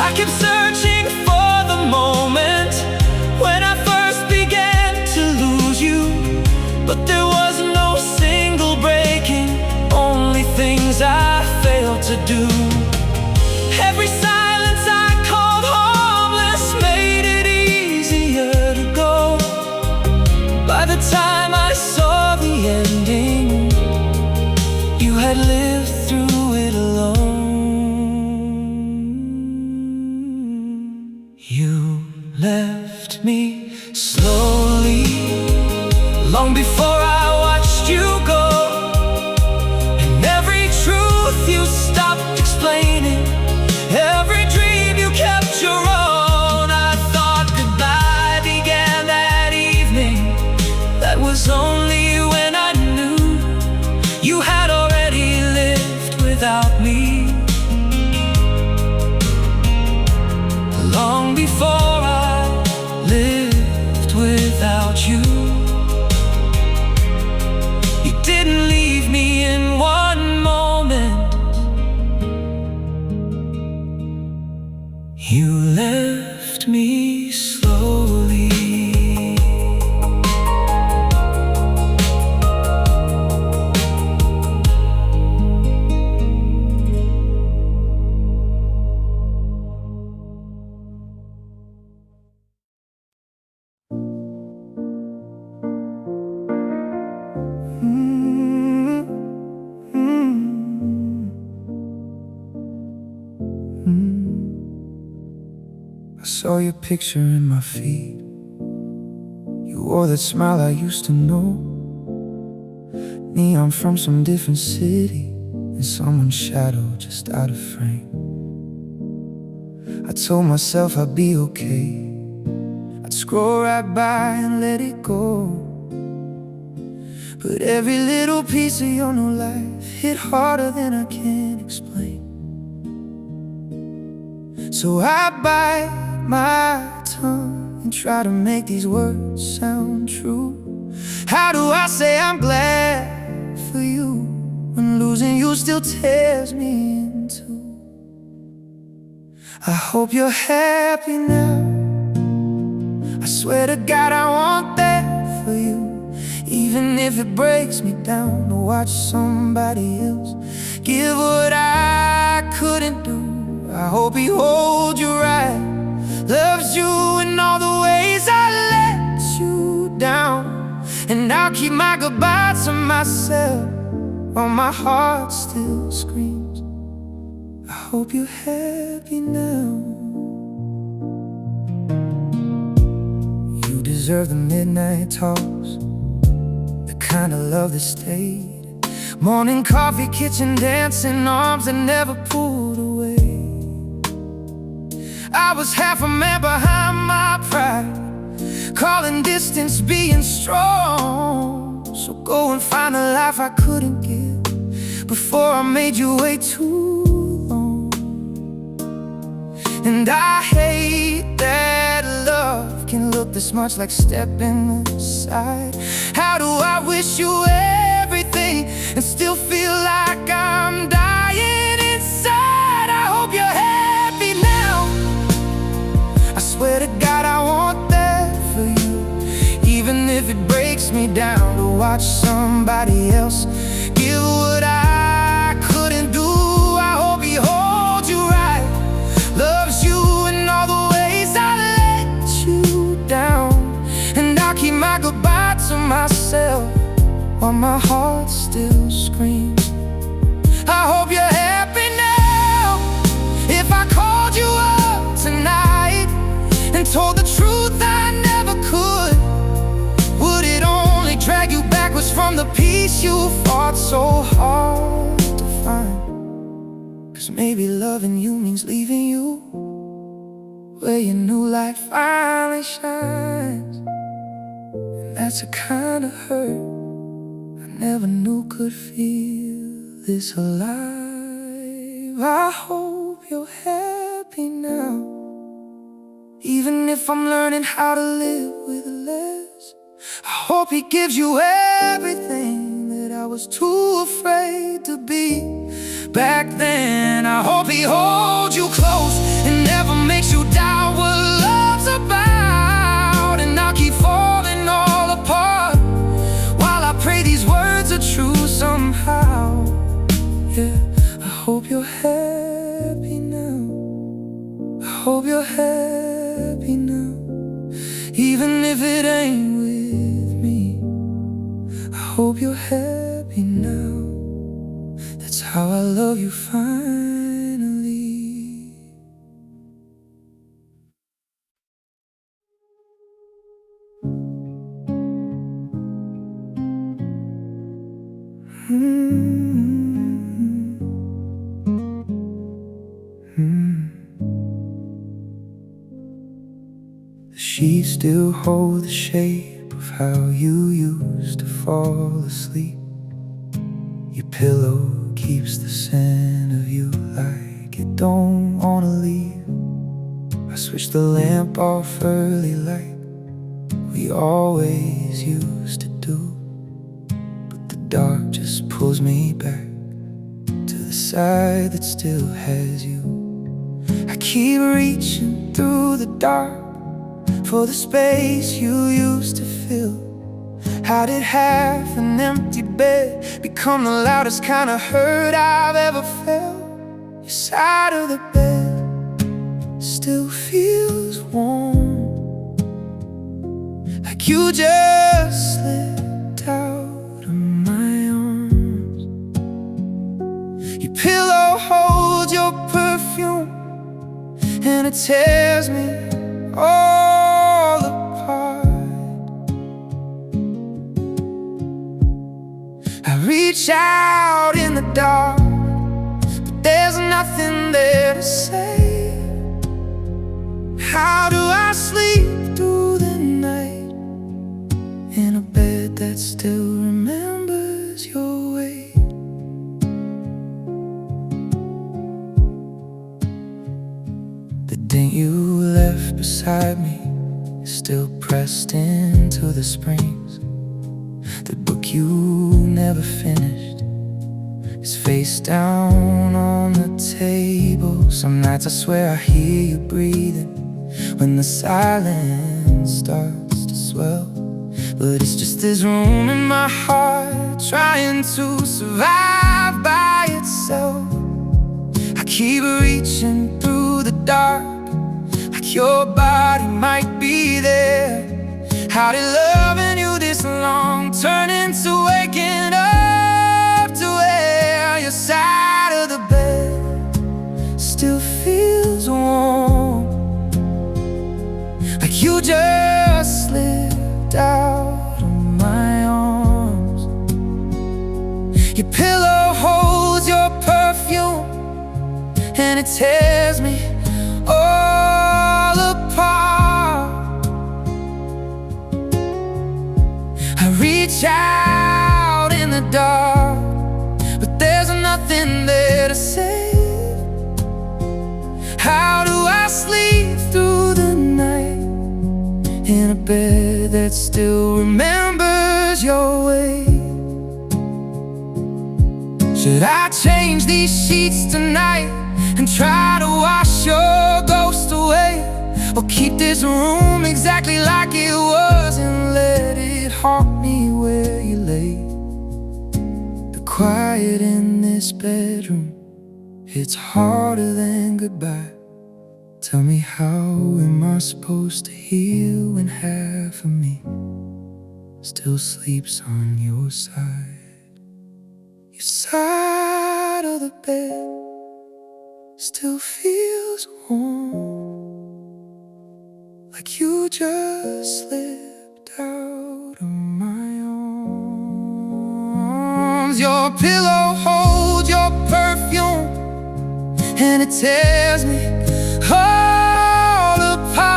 I kept searching for the moment when I first began to lose you, but there was no single breaking, only things I failed to do. Every silence I called harmless made it easier to go. By the time I saw the ending, you had lived through it alone. You left me slowly, long before I watched you go. And every truth you stopped explaining, every dream you kept your own. I thought goodbye began that evening. That was only when I knew you had already lived without me. Long before I lived without you. You didn't leave me in one moment. You left me slowly. I saw your picture in my feed. You wore that smile I used to know. Me, I'm from some different city, in someone's shadow just out of frame. I told myself I'd be okay, I'd scroll right by and let it go. But every little piece of your new life hit harder than I can explain. So I bite my tongue and try to make these words sound true. How do I say I'm glad for you when losing you still tears me in two? I hope you're happy now. I swear to God I want that for you. Even if it breaks me down to watch somebody else give what I couldn't do. I hope he holds you right, loves you in all the ways I let you down. And I'll keep my goodbye to myself while my heart still screams. I hope you're happy now. You deserve the midnight talks, the kind of love that stayed. Morning coffee, kitchen dancing, arms that never pulled away. I was half a man behind my pride, calling distance being strong. So go and find a life I couldn't give before I made you wait too long. And I hate that love can look this much like stepping aside. How do I wish you everything and still feel like I'm dying inside? watch somebody else give what I couldn't do. I hope he holds you right, loves you in all the ways I let you down. And I'll keep my goodbye to myself while my heart still screams. I hope you're happy now. If I called you up tonight and told the truth I never could, would it only drag you backwards from the peace you fought so hard to find? 'Cause maybe loving you means leaving you where your new light finally shines. And that's a kind of hurt I never knew could feel this alive. I hope you're happy now, even if I'm learning how to live with less. I hope he gives you everything that I was too afraid to be back then. I hope he holds you close and never makes you doubt what love's about. And I'll keep falling all apart while I pray these words are true somehow. Yeah, I hope you're happy now. I hope you're happy now, even if it ain't with me. I hope you're happy now. That's how I love you finally. The sheets still hold the shape of how you used to fall asleep. Your pillow keeps the scent of you like it don't wanna leave. I switched the lamp off early like we always used to do, but the dark just pulls me back to the side that still has you. I keep reaching through the dark for the space you used to fill. How did half an empty bed become the loudest kind of hurt I've ever felt? Your side of the bed still feels warm, like you just slipped out of my arms. Your pillow holds your perfume and it tears me all apart. I reach out in the dark, but there's nothing there to say. How do I sleep through the night in a bed that still remembers your weight? The dent you left beside me is still pressed into the springs. The book you never finished is face down on the table. Some nights I swear I hear you breathing when the silence starts to swell. But it's just this room in my heart trying to survive by itself. I keep reaching through the dark like your body might be there. How did loving you this long turn into waking up to where your side of the bed still feels warm, like you just slipped out of my arms. Your pillow holds your perfume and it tears me all apart. I reach out in the dark, but there's nothing there to save. How do I sleep through the night in a bed that still remembers your way? Should I change these sheets tonight and try to wash your ghost away? or keep this room exactly like it was and let it haunt me where you lay. The quiet in this bedroom, it's harder than goodbye. Tell me, how am I supposed to heal when half of me still sleeps on your side? Your side of the bed still feels warm, like you just slipped out of my arms. Your pillow holds your perfume, and it tears me all apart.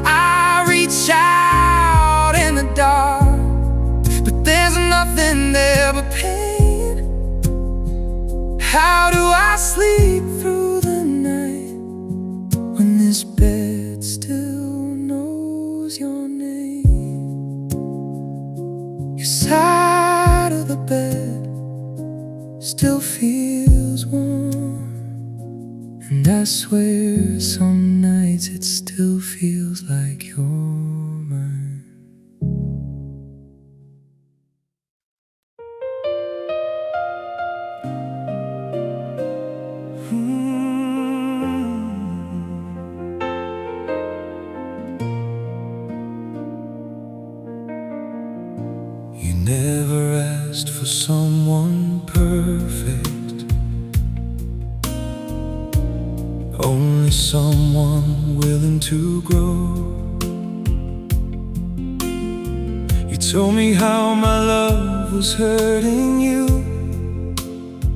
I reach out in the dark, but there's nothing there but pain. How do I sleep through the night when this bed still knows your name? Your side of the bed still feels warm, and I swear some nights it still feels like you're mine. You never asked for someone perfect, only someone willing to grow. You told me how my love was hurting you.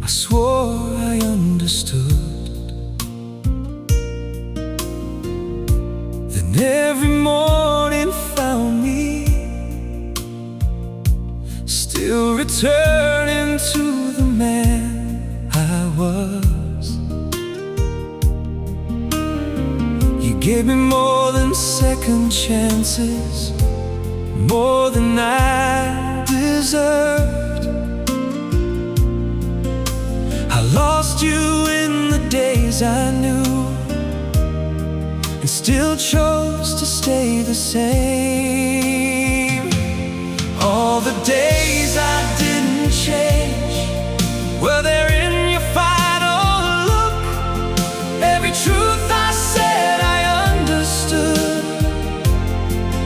I swore I understood. Then every morning found me still returning to the man I was. You gave me more than second chances, more than I deserved. I lost you in the days I knew, and still chose to stay the same. All the days I didn't change, were there in your final look? Every truth I said I understood,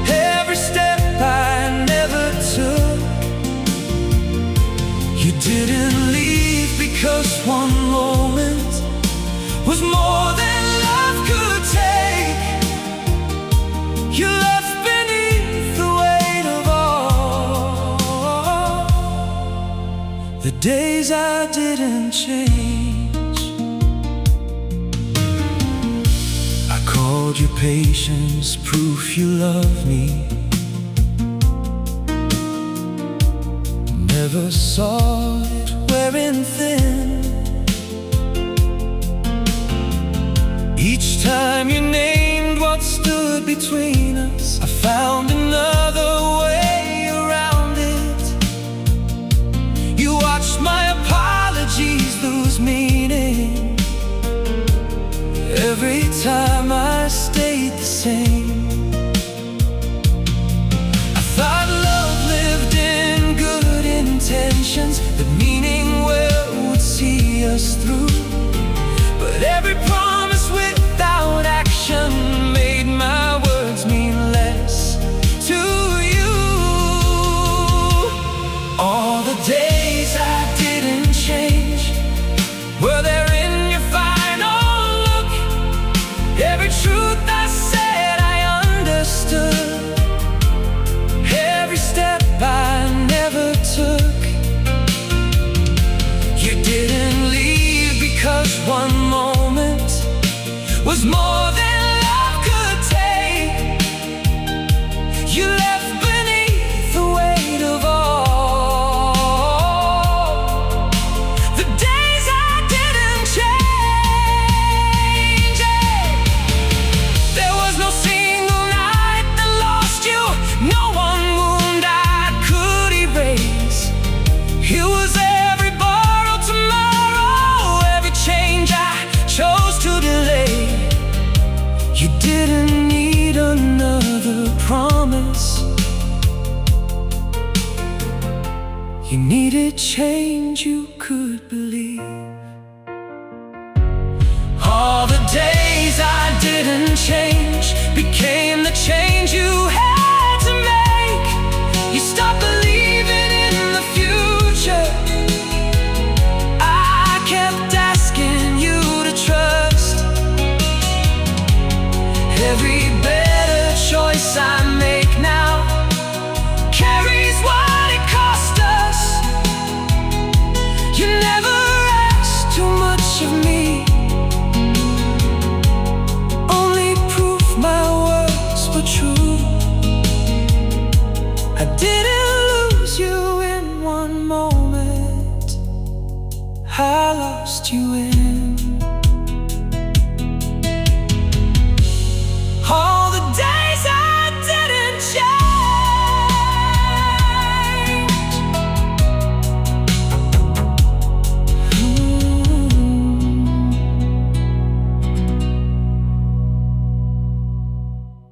every step I never took. You didn't leave because one moment was more than love could take. You left beneath the weight of all the days I didn't change. I called your patience proof you love me. Never saw it wearing thin. Each time you named what stood between us, I found another way around it. You watched my apologies lose meaning every time I stayed the same. I thought love lived in good intentions, that meaning well would see us through. But every promise without action made my words mean less to you. All the days I didn't change, were there in your final look? Every truth I said I understood, every step I never took. You didn't leave because one moment was more than love could take. You left beneath the weight of all the days I didn't change. There was no single night that lost you, no one wound I could erase. It was every borrowed tomorrow, every change I chose to the promise. You needed change you could believe. All the days I didn't change became the change you had to make. You stopped believing in the future. I kept asking you to trust. Every better choice I make now carries what it cost us. You never asked too much of me, only proof my words were true. I didn't lose you in one moment, I lost you in